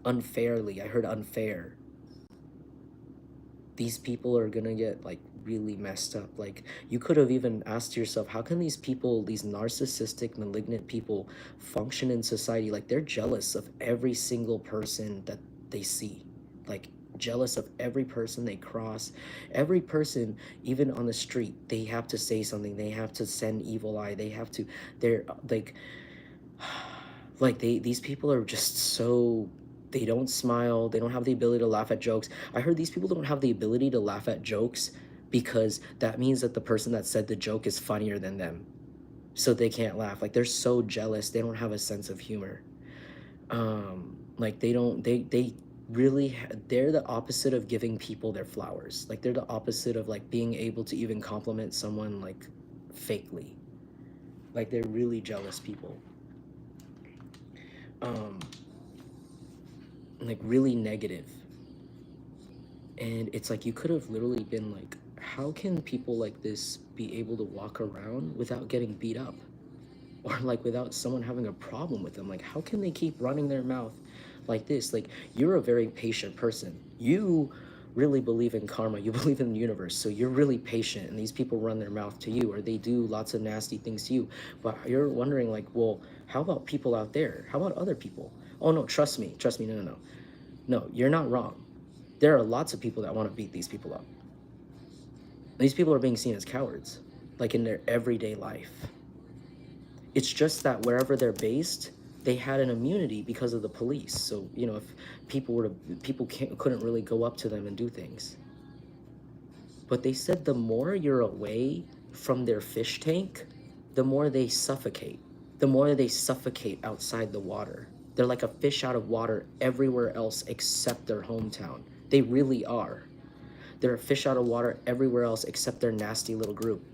Unfairly. I heard unfair. These people are gonna get like really messed up. Like, you could have even asked yourself, how can these people, these narcissistic, malignant people, function in society? Like, they're jealous of every single person that they see. Like, jealous of every person they cross, every person, even on the street. They have to say something, they have to send evil eye, they have to, they're like these people are just so, they don't smile, they don't have the ability to laugh at jokes. I heard these people don't have the ability to laugh at jokes because that means that the person that said the joke is funnier than them, so they can't laugh. Like, they're so jealous, they don't have a sense of humor. Like, they don't, they really they're the opposite of giving people their flowers. Like, they're the opposite of like being able to even compliment someone like fakely. Like, they're really jealous people. um like, really negative. And it's like, you could have literally been like, how can people like this be able to walk around without getting beat up, or like without someone having a problem with them? Like, how can they keep running their mouth like this? Like, you're a very patient person. You really believe in karma, you believe in the universe, so you're really patient, and these people run their mouth to you, or they do lots of nasty things to you. But you're wondering, like, well, how about people out there? How about other people? Oh no, trust me, no, no, no. No, you're not wrong. There are lots of people that want to beat these people up. These people are being seen as cowards, like in their everyday life. It's just that wherever they're based, they had an immunity because of the police. So, you know, if people couldn't really go up to them and do things. But they said the more you're away from their fish tank, the more they suffocate. The more they suffocate outside the water. They're like a fish out of water everywhere else except their hometown. They really are. They're a fish out of water everywhere else except their nasty little group.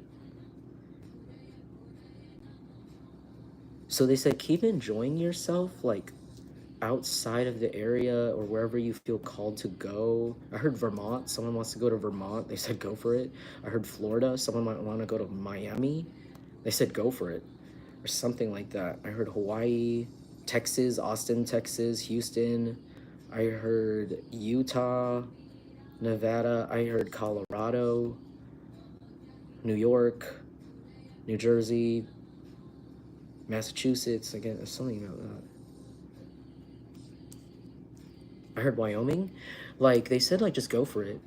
So they said, keep enjoying yourself, like outside of the area or wherever you feel called to go. I heard Vermont, someone wants to go to Vermont. They said, go for it. I heard Florida, someone might want to go to Miami. They said, go for it, or something like that. I heard Hawaii, Texas, Austin, Texas, Houston. I heard Utah, Nevada. I heard Colorado, New York, New Jersey, Massachusetts. Again, there's something about that. I heard Wyoming. Like, they said, like, just go for it.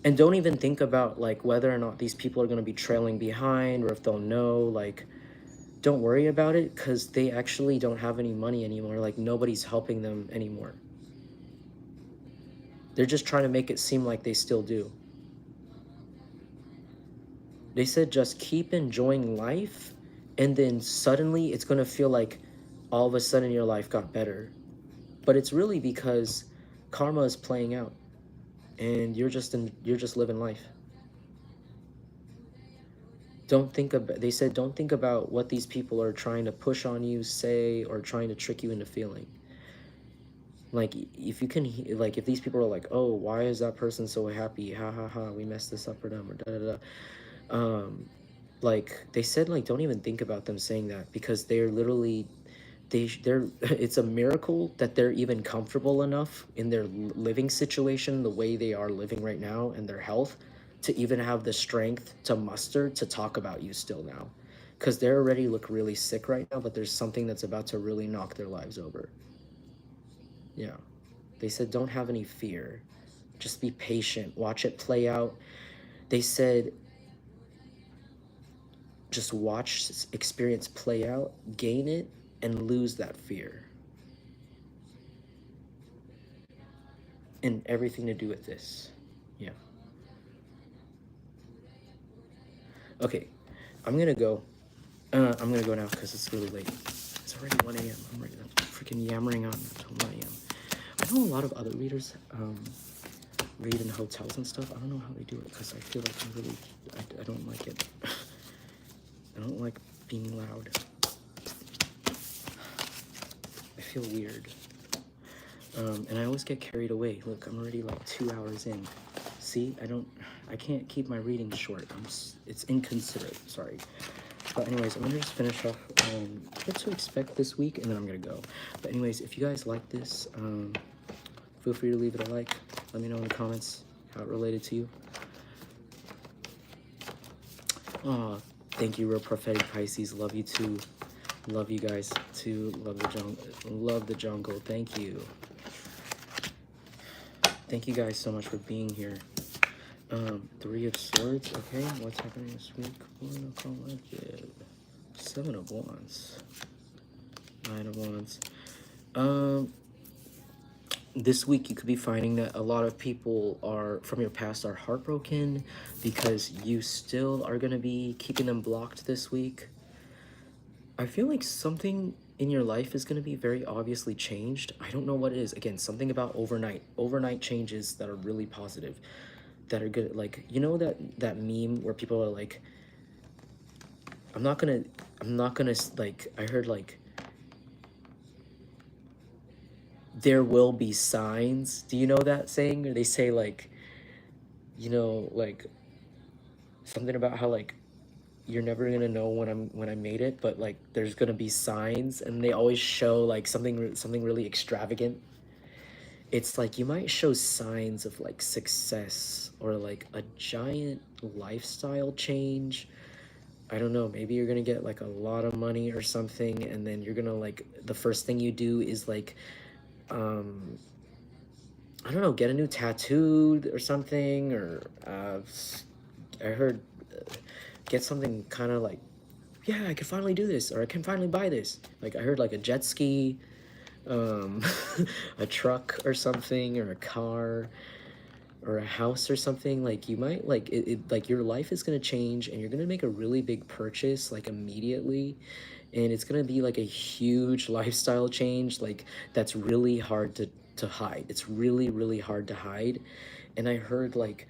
And don't even think about, like, whether or not these people are going to be trailing behind or if they'll know. Like, don't worry about it, because they actually don't have any money anymore. Like, nobody's helping them anymore. They're just trying to make it seem like they still do. They said just keep enjoying life, and then suddenly it's going to feel like all of a sudden your life got better. But it's really because karma is playing out, and you're just living life. Don't think about, they said, don't think about what these people are trying to push on you, say, or trying to trick you into feeling. Like, if you can, like, if these people are like, oh, why is that person so happy? Ha ha ha, we messed this up for them, or da da da. Like, they said, like, don't even think about them saying that, because they're literally, they're it's a miracle that they're even comfortable enough in their living situation, the way they are living right now, and their health, to even have the strength to muster to talk about you still now, because they already look really sick right now, but there's something that's about to really knock their lives over. Yeah, they said don't have any fear, just be patient, watch it play out. They said just watch experience play out, gain it, and lose that fear. And everything to do with this. Yeah. Okay, I'm gonna go. I'm gonna go now because it's really late. It's already 1 a.m. I'm ready to freaking yammering on until 9 a.m. I know a lot of other readers read in hotels and stuff. I don't know how they do it, because I feel like I don't like it. I don't like being loud. I feel weird. And I always get carried away. Look, I'm already like 2 hours in. See, I can't keep my reading short. It's inconsiderate, sorry. But anyways, I'm gonna just finish off what to expect this week, and then I'm gonna go. But anyways, if you guys like this, feel free to leave it a like. Let me know in the comments how it related to you. Oh, thank you, Real Prophetic Pisces. Love you too. Love you guys too. Love the jungle. Love the jungle. Thank you. Thank you guys so much for being here. 3 of Swords. Okay, what's happening this week? Seven of Wands. 9 of Wands. This week you could be finding that a lot of people from your past are heartbroken, because you still are going to be keeping them blocked this week. I feel like something in your life is going to be very obviously changed. I don't know what it is. Again, something about overnight changes that are really positive, that are good. Like, you know that meme where people are like, I'm not gonna like, I heard like, there will be signs. Do you know that saying? Or they say like, you know, like something about how like you're never gonna know when I made it, but like there's gonna be signs, and they always show like something really extravagant. it's like you might show signs of like success or like a giant lifestyle change. I don't know, maybe you're gonna get like a lot of money or something, and then you're gonna like, the first thing you do is like, um, I don't know, get a new tattoo or something, or I heard get something kind of like, yeah, I can finally do this, or I can finally buy this. Like I heard like a jet ski, um, a truck or something, or a car, or a house or something. Like you might like like your life is going to change, and you're going to make a really big purchase like immediately, and it's going to be like a huge lifestyle change, like that's really hard to hide. It's really really hard to hide. And I heard like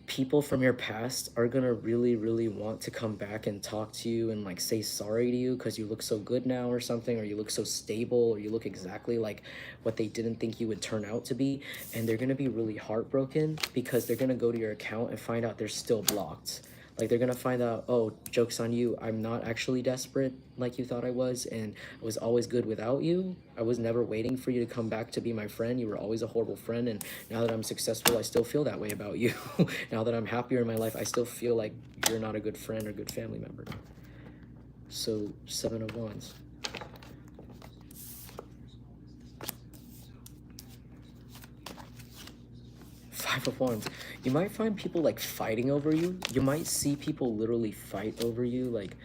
people from your past are gonna really really want to come back and talk to you and like say sorry to you because you look so good now or something, or you look so stable, or you look exactly like what they didn't think you would turn out to be. And they're gonna be really heartbroken because they're gonna go to your account and find out they're still blocked. Like they're gonna find out, oh, joke's on you, I'm not actually desperate like you thought I was, and I was always good without you. I was never waiting for you to come back to be my friend. You were always a horrible friend, and now that I'm successful, I still feel that way about you. Now that I'm happier in my life, I still feel like you're not a good friend or good family member. So, Seven of Wands. Five of Wands. You might find people like fighting over you. You might see people literally fight over you. Like,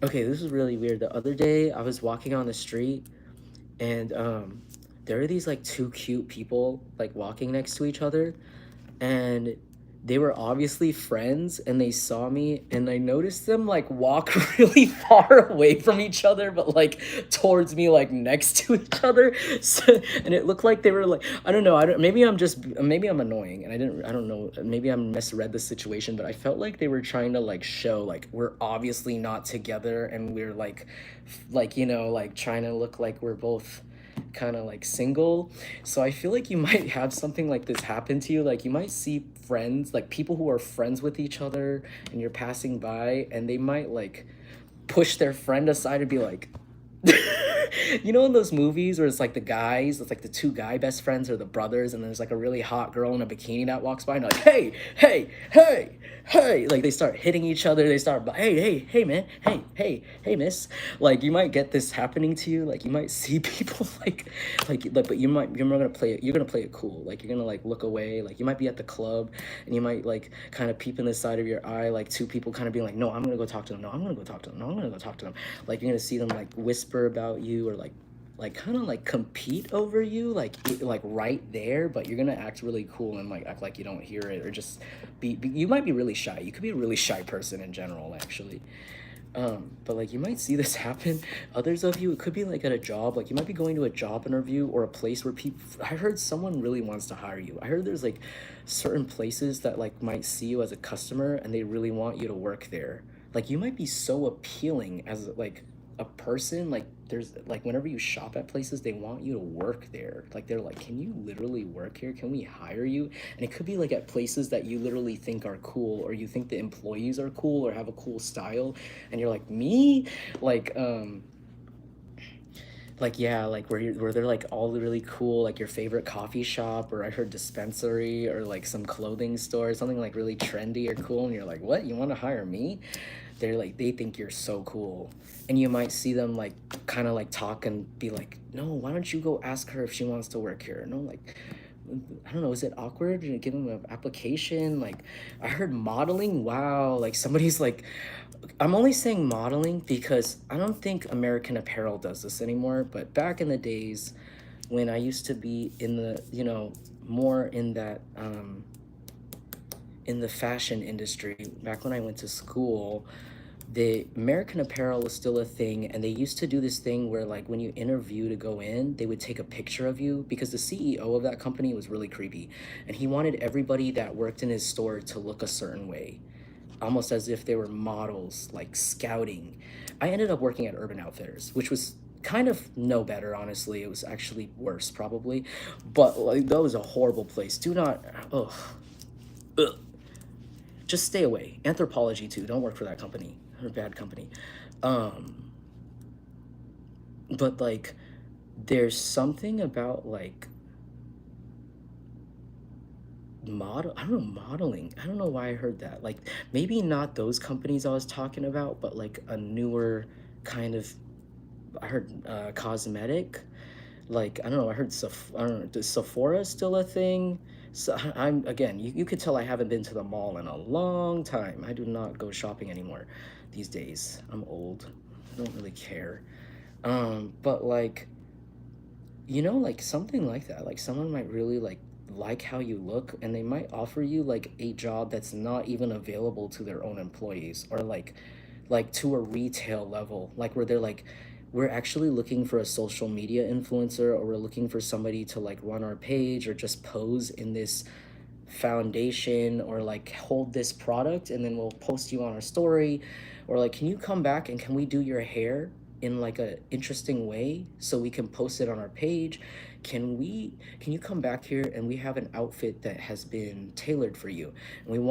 okay, this is really weird. The other day, I was walking on the street, and there are these like two cute people like walking next to each other, and they were obviously friends, and they saw me, and I noticed them like walk really far away from each other, but like towards me, like next to each other. So, and it looked like they were like, I don't know, I don't, maybe I'm annoying and I don't know, maybe I misread the situation, but I felt like they were trying to like show like we're obviously not together, and we're like, you know, like trying to look like we're both kind of like single. So I feel like you might have something like this happen to you. Like you might see friends, like people who are friends with each other, and you're passing by, and they might like push their friend aside and be like, you know, in those movies where it's like the guys, it's like the two guy best friends or the brothers, and there's like a really hot girl in a bikini that walks by, and they're like, hey, hey, hey, hey, like they start hitting each other. They start, hey, hey, hey, man, hey, hey, hey, miss. Like you might get this happening to you. Like you might see people but you're not gonna play it. You're gonna play it cool. Like you're gonna like look away. Like you might be at the club, and you might like kind of peep in the side of your eye, like two people kind of being like, no, I'm gonna go talk to them. No, I'm gonna go talk to them. No, I'm gonna go talk to them. Like you're gonna see them like whisper about you, or like kind of like compete over you, like right there, but you're gonna act really cool and like act like you don't hear it, or just be you might be really shy. You could be a really shy person in general, actually. But like you might see this happen. Others of you, it could be like at a job, like you might be going to a job interview or a place where people, I heard someone really wants to hire you. I heard there's like certain places that like might see you as a customer, and they really want you to work there. Like you might be so appealing as like a person. Like there's like whenever you shop at places, they want you to work there. Like they're like, can you literally work here? Can we hire you? And it could be like at places that you literally think are cool, or you think the employees are cool or have a cool style, and you're like, me? Like yeah, like where they're like all really cool, like your favorite coffee shop, or I heard dispensary, or like some clothing store, something like really trendy or cool, and you're like, what, you want to hire me? They're like, they think you're so cool. And you might see them like kind of like talk and be like, no, why don't you go ask her if she wants to work here? No, like, I don't know, is it awkward? You give them an application? Like, I heard modeling. Wow, like somebody's like, I'm only saying modeling because I don't think American Apparel does this anymore. But back in the days when I used to be in the, you know, more in the fashion industry, back when I went to school, the American Apparel was still a thing, and they used to do this thing where like when you interview to go in, they would take a picture of you, because the CEO of that company was really creepy, and he wanted everybody that worked in his store to look a certain way, almost as if they were models, like scouting. I ended up working at Urban Outfitters, which was kind of no better, honestly. It was actually worse, probably, but like that was a horrible place. Do not, ugh, ugh. Just stay away. Anthropology too. Don't work for that company. They're a bad company. Um, but like, there's something about like I don't know, modeling. I don't know why I heard that. Like, maybe not those companies I was talking about, but like a newer kind of, I heard cosmetic. Like, I don't know, I heard I don't know, is Sephora still a thing? So I'm, again, you could tell I haven't been to the mall in a long time. I do not go shopping anymore these days. I'm old. I don't really care. But like, you know, like something like that. Like someone might really like how you look, and they might offer you like a job that's not even available to their own employees, or like to a retail level, like where they're like, we're actually looking for a social media influencer, or we're looking for somebody to like run our page or just pose in this foundation, or like hold this product and then we'll post you on our story, or like, can you come back and can we do your hair in like a interesting way so we can post it on our page? Can you come back here and we have an outfit that has been tailored for you, and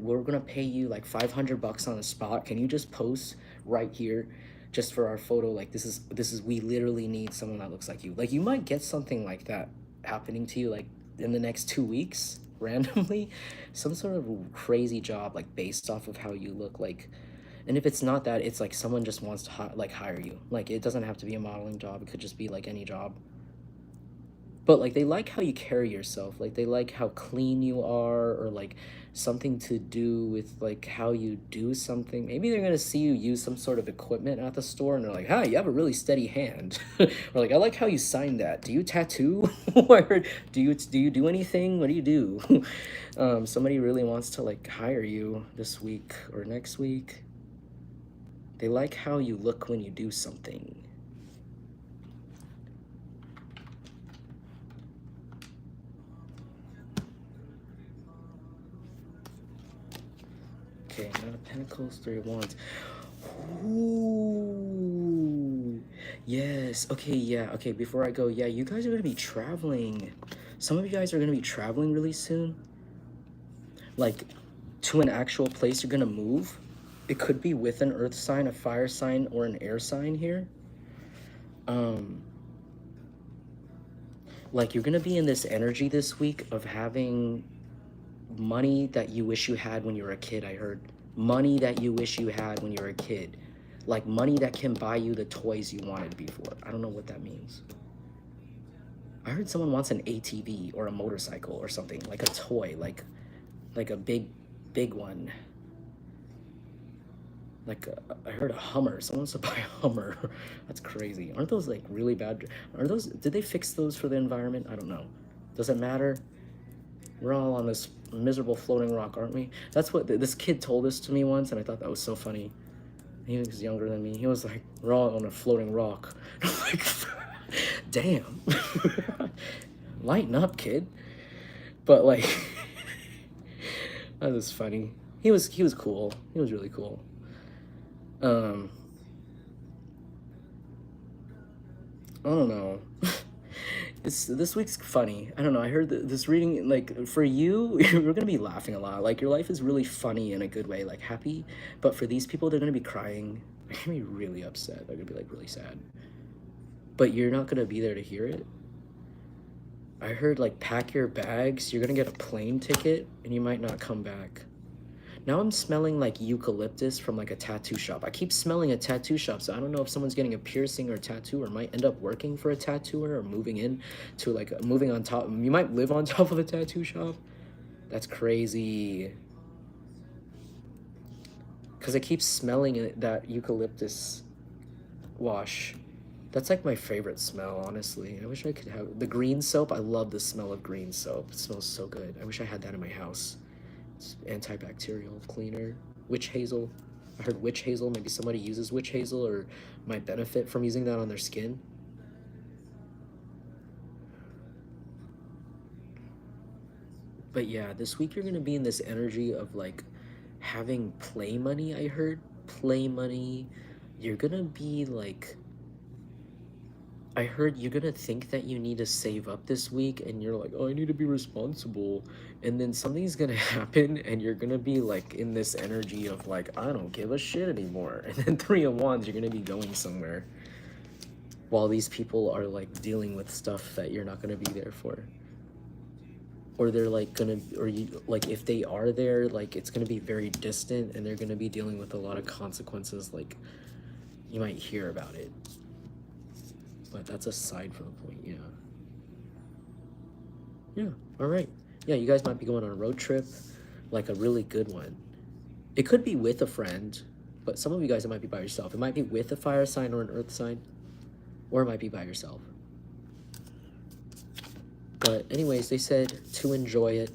we're gonna pay you like 500 bucks on the spot. Can you just post right here just for our photo? Like, this is we literally need someone that looks like you. Like, you might get something like that happening to you like in the next 2 weeks randomly, some sort of crazy job like based off of how you look like. And if it's not that, it's like someone just wants to like hire you. Like, it doesn't have to be a modeling job, it could just be like any job. But like, they like how you carry yourself, like they like how clean you are, or like something to do with like how you do something. Maybe they're gonna see you use some sort of equipment at the store and they're like, hi, you have a really steady hand. Or like, I like how you signed that. Do you tattoo? Or do you do anything? What do you do? Somebody really wants to like hire you this week or next week. They like how you look when you do something. Okay, Knight of Pentacles, Three of Wands. Ooh. Yes. Okay, yeah. Okay, before I go, yeah, you guys are going to be traveling. Some of you guys are going to be traveling really soon. Like, to an actual place you're going to move. It could be with an earth sign, a fire sign, or an air sign here. Like, you're going to be in this energy this week of having money that you wish you had when you were a kid. I heard money that you wish you had when you were a kid, like money that can buy you the toys you wanted before. I don't know what that means. I heard someone wants an ATV or a motorcycle or something, like a toy, like a big one. Like I heard a Hummer. Someone wants to buy a Hummer. That's crazy. Aren't those like really bad? Are those? Did they fix those for the environment? I don't know. Does it matter? We're all on this miserable floating rock, aren't we? That's what this kid told us to me once, and I thought that was so funny. He was younger than me. He was like, we're all on a floating rock. I'm like, damn. Lighten up, kid. But like, that was funny. He was cool. He was really cool. I don't know. This week's funny. I don't know. I heard this reading, like, for you, you're gonna be laughing a lot. Like, your life is really funny in a good way, like happy. But for these people, they're gonna be crying. They're gonna be really upset. They're gonna be like really sad. But you're not gonna be there to hear it. I heard like, pack your bags. You're gonna get a plane ticket, and you might not come back. Now I'm smelling like eucalyptus from like a tattoo shop. I keep smelling a tattoo shop, so I don't know if someone's getting a piercing or a tattoo, or might end up working for a tattooer, or moving in to like moving on top. You might live on top of a tattoo shop. That's crazy. Because I keep smelling it, that eucalyptus wash. That's like my favorite smell, honestly. I wish I could have the green soap. I love the smell of green soap. It smells so good. I wish I had that in my house. It's antibacterial cleaner. Witch hazel. I heard witch hazel. Maybe somebody uses witch hazel or might benefit from using that on their skin. But yeah, this week you're gonna be in this energy of like having play money. I heard play money. You're gonna be like, I heard you're gonna think that you need to save up this week, and you're like, oh, I need to be responsible. And then something's gonna happen, and you're gonna be like in this energy of like, I don't give a shit anymore. And then Three of Wands, you're gonna be going somewhere while these people are like dealing with stuff that you're not gonna be there for. or they're like gonna, or you, like if they are there, like it's gonna be very distant and they're gonna be dealing with a lot of consequences, like you might hear about it. But that's aside from the point, yeah. Yeah, all right. Yeah, you guys might be going on a road trip, like a really good one. It could be with a friend, but some of you guys, it might be by yourself. It might be with a fire sign or an earth sign, or it might be by yourself. But anyways, they said to enjoy it.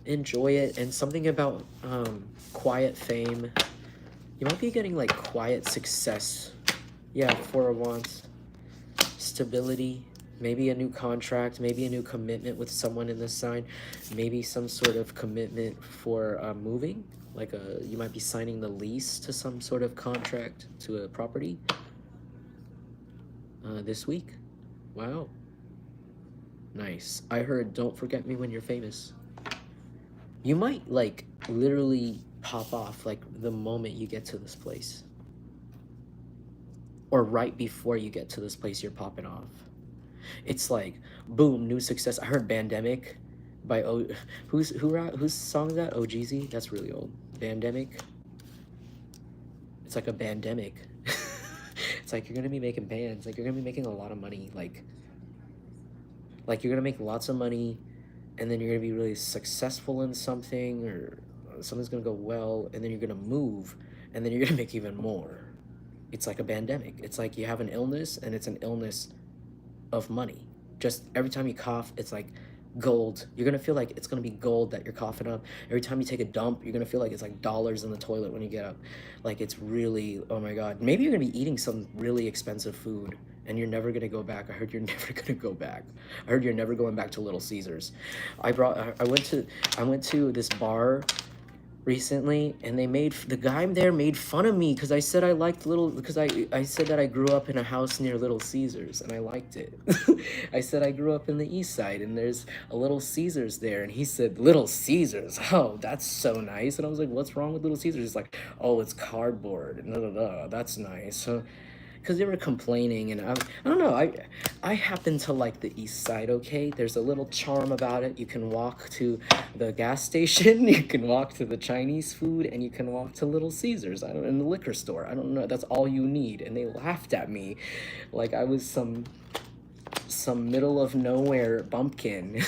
Enjoy it. And something about quiet fame. You might be getting like quiet success. Yeah, Four of Wands. Stability. Maybe a new contract, maybe a new commitment with someone in this sign, maybe some sort of commitment for moving, like you might be signing the lease to some sort of contract to a property this week. Wow. Nice. I heard don't forget me when you're famous. You might like literally pop off like the moment you get to this place. Or right before you get to this place, you're popping off. It's like, boom, new success. I heard Bandemic by whose song is that? OGZ? That's really old. Bandemic. It's like a bandemic. It's like you're gonna be making bands. Like you're gonna be making a lot of money. Like you're gonna make lots of money, and then you're gonna be really successful in something, or something's gonna go well, and then you're gonna move, and then you're gonna make even more. It's like a pandemic. It's like you have an illness, and it's an illness of money. Just every time you cough, it's like gold. You're gonna feel like it's gonna be gold that you're coughing up. Every time you take a dump, you're gonna feel like it's like dollars in the toilet when you get up. Like it's really, oh my God. Maybe you're gonna be eating some really expensive food and you're never gonna go back. I heard you're never gonna go back. I heard you're never going back to Little Caesars. I went to this bar recently, and the guy there made fun of me because I said I liked because I said that I grew up in a house near Little Caesars and I liked it. I said I grew up in the east side and there's a Little Caesars there, and he said, Little Caesars, oh, that's so nice. And I was like, what's wrong with Little Caesars? He's like, oh, it's cardboard, and that's nice. Because they were complaining, and I don't know, I happen to like the east side, okay? There's a little charm about it. You can walk to the gas station, you can walk to the Chinese food, and you can walk to Little Caesars, in the liquor store. I don't know, that's all you need. And they laughed at me like I was some middle of nowhere bumpkin.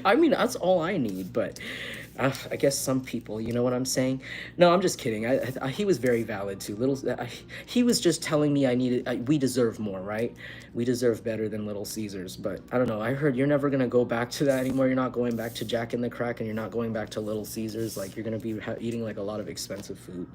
I mean, that's all I need, but I guess some people, you know what I'm saying? No, I'm just kidding. He was very valid too. He was just telling me we deserve more, right? We deserve better than Little Caesars. But I don't know. I heard you're never gonna go back to that anymore. You're not going back to Jack in the Crack, and you're not going back to Little Caesars. Like you're gonna be eating like a lot of expensive food.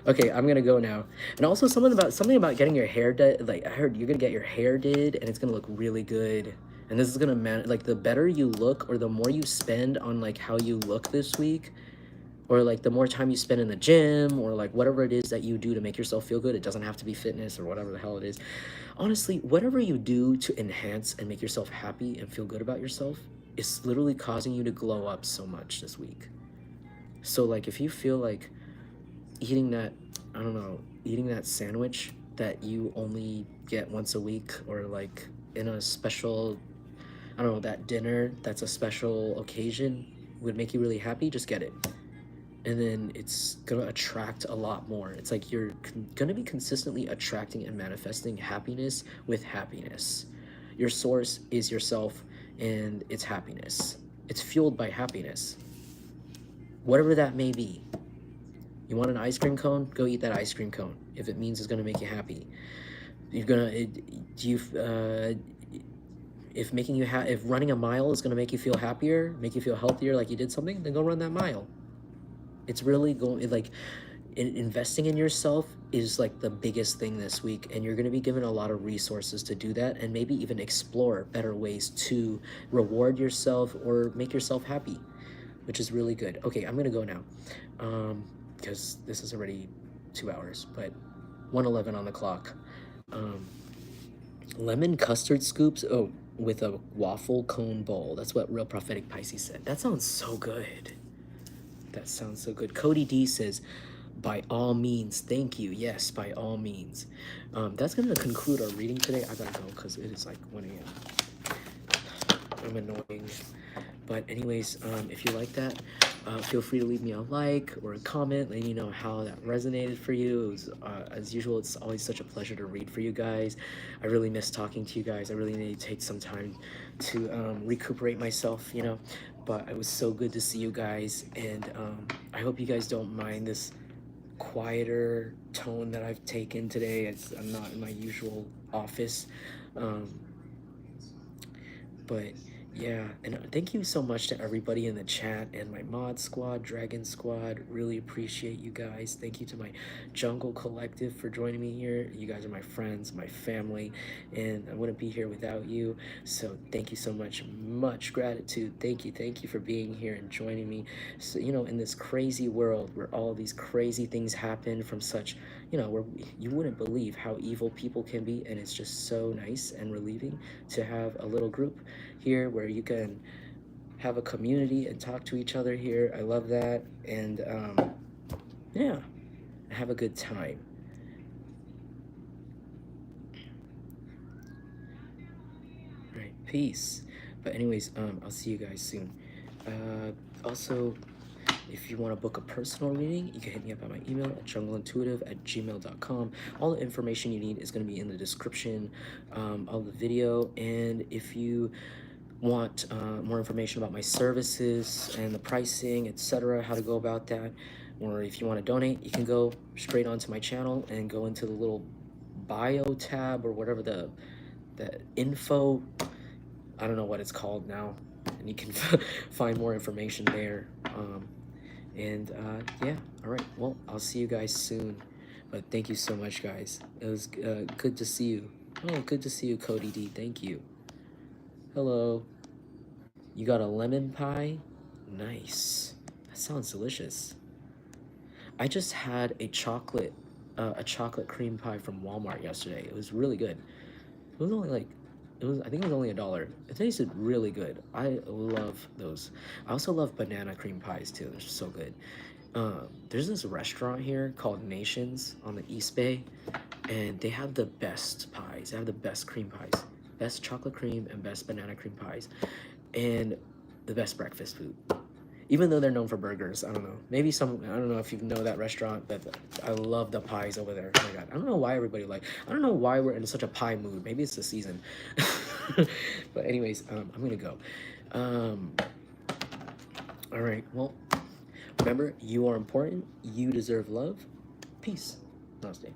Okay, I'm gonna go now. And also something about getting your hair did. Like I heard you're gonna get your hair did, and it's gonna look really good. And this is gonna like the better you look, or the more you spend on like how you look this week, or like the more time you spend in the gym, or like whatever it is that you do to make yourself feel good. It doesn't have to be fitness or whatever the hell it is. Honestly, whatever you do to enhance and make yourself happy and feel good about yourself is literally causing you to glow up so much this week. So like if you feel like eating that, I don't know, eating that sandwich that you only get once a week, or like in a special, I don't know, that dinner that's a special occasion would make you really happy, just get it. And then it's gonna attract a lot more. It's like you're gonna be consistently attracting and manifesting happiness with happiness. Your source is yourself, and it's happiness. It's fueled by happiness. Whatever that may be. You want an ice cream cone? Go eat that ice cream cone. If it means it's gonna make you happy. If running a mile is gonna make you feel happier, make you feel healthier, like you did something, then go run that mile. It's really investing in yourself is like the biggest thing this week, and you're gonna be given a lot of resources to do that, and maybe even explore better ways to reward yourself or make yourself happy, which is really good. Okay, I'm gonna go now. Because this is already 2 hours, but 1:11 on the clock. Lemon custard scoops with a waffle cone bowl. That's what Real Prophetic Pisces said. That sounds so good. That sounds so good. Cody D says, by all means, thank you. Yes, by all means. That's going to conclude our reading today. I gotta go because it is like 1 a.m. I'm annoying. But anyways, if you like that, feel free to leave me a like or a comment, letting you know how that resonated for you. It was, as usual, it's always such a pleasure to read for you guys. I really miss talking to you guys. I really need to take some time to recuperate myself, you know. But it was so good to see you guys, and I hope you guys don't mind this quieter tone that I've taken today. I'm not in my usual office. Um, but yeah, and thank you so much to everybody in the chat and my mod squad, Dragon Squad. Really appreciate you guys. Thank you to my Jungle Collective for joining me here. You guys are my friends, my family, and I wouldn't be here without you. So thank you so much. Much gratitude. Thank you for being here and joining me. So, you know, in this crazy world where all these crazy things happen from such, you know, where you wouldn't believe how evil people can be, and it's just so nice and relieving to have a little group here where you can have a community and talk to each other here. I love that. And yeah, have a good time. All right, peace. But anyways, I'll see you guys soon. Also, if you want to book a personal reading, you can hit me up at my email at jungleintuitive@gmail.com. All the information you need is going to be in the description of the video. And if you want more information about my services and the pricing, etc., how to go about that, or if you want to donate, you can go straight onto my channel and go into the little bio tab or whatever the info, I don't know what it's called now, and you can find more information there. Yeah, all right, well, I'll see you guys soon, but thank you so much, guys. It was good to see you. Oh, good to see you, Cody D. Thank you. Hello. You got a lemon pie? Nice. That sounds delicious. I just had a chocolate cream pie from Walmart yesterday. It was really good. It was only like, I think it was only $1. It tasted really good. I love those. I also love banana cream pies too. They're so good. There's this restaurant here called Nations on the East Bay, and they have the best pies. They have the best cream pies, best chocolate cream and best banana cream pies, and the best breakfast food. Even though they're known for burgers, I don't know. Maybe I don't know if you know that restaurant, but I love the pies over there. Oh my god, I don't know why I don't know why we're in such a pie mood. Maybe it's the season. But anyways, I'm gonna go. All right, well, remember, you are important. You deserve love. Peace. Namaste.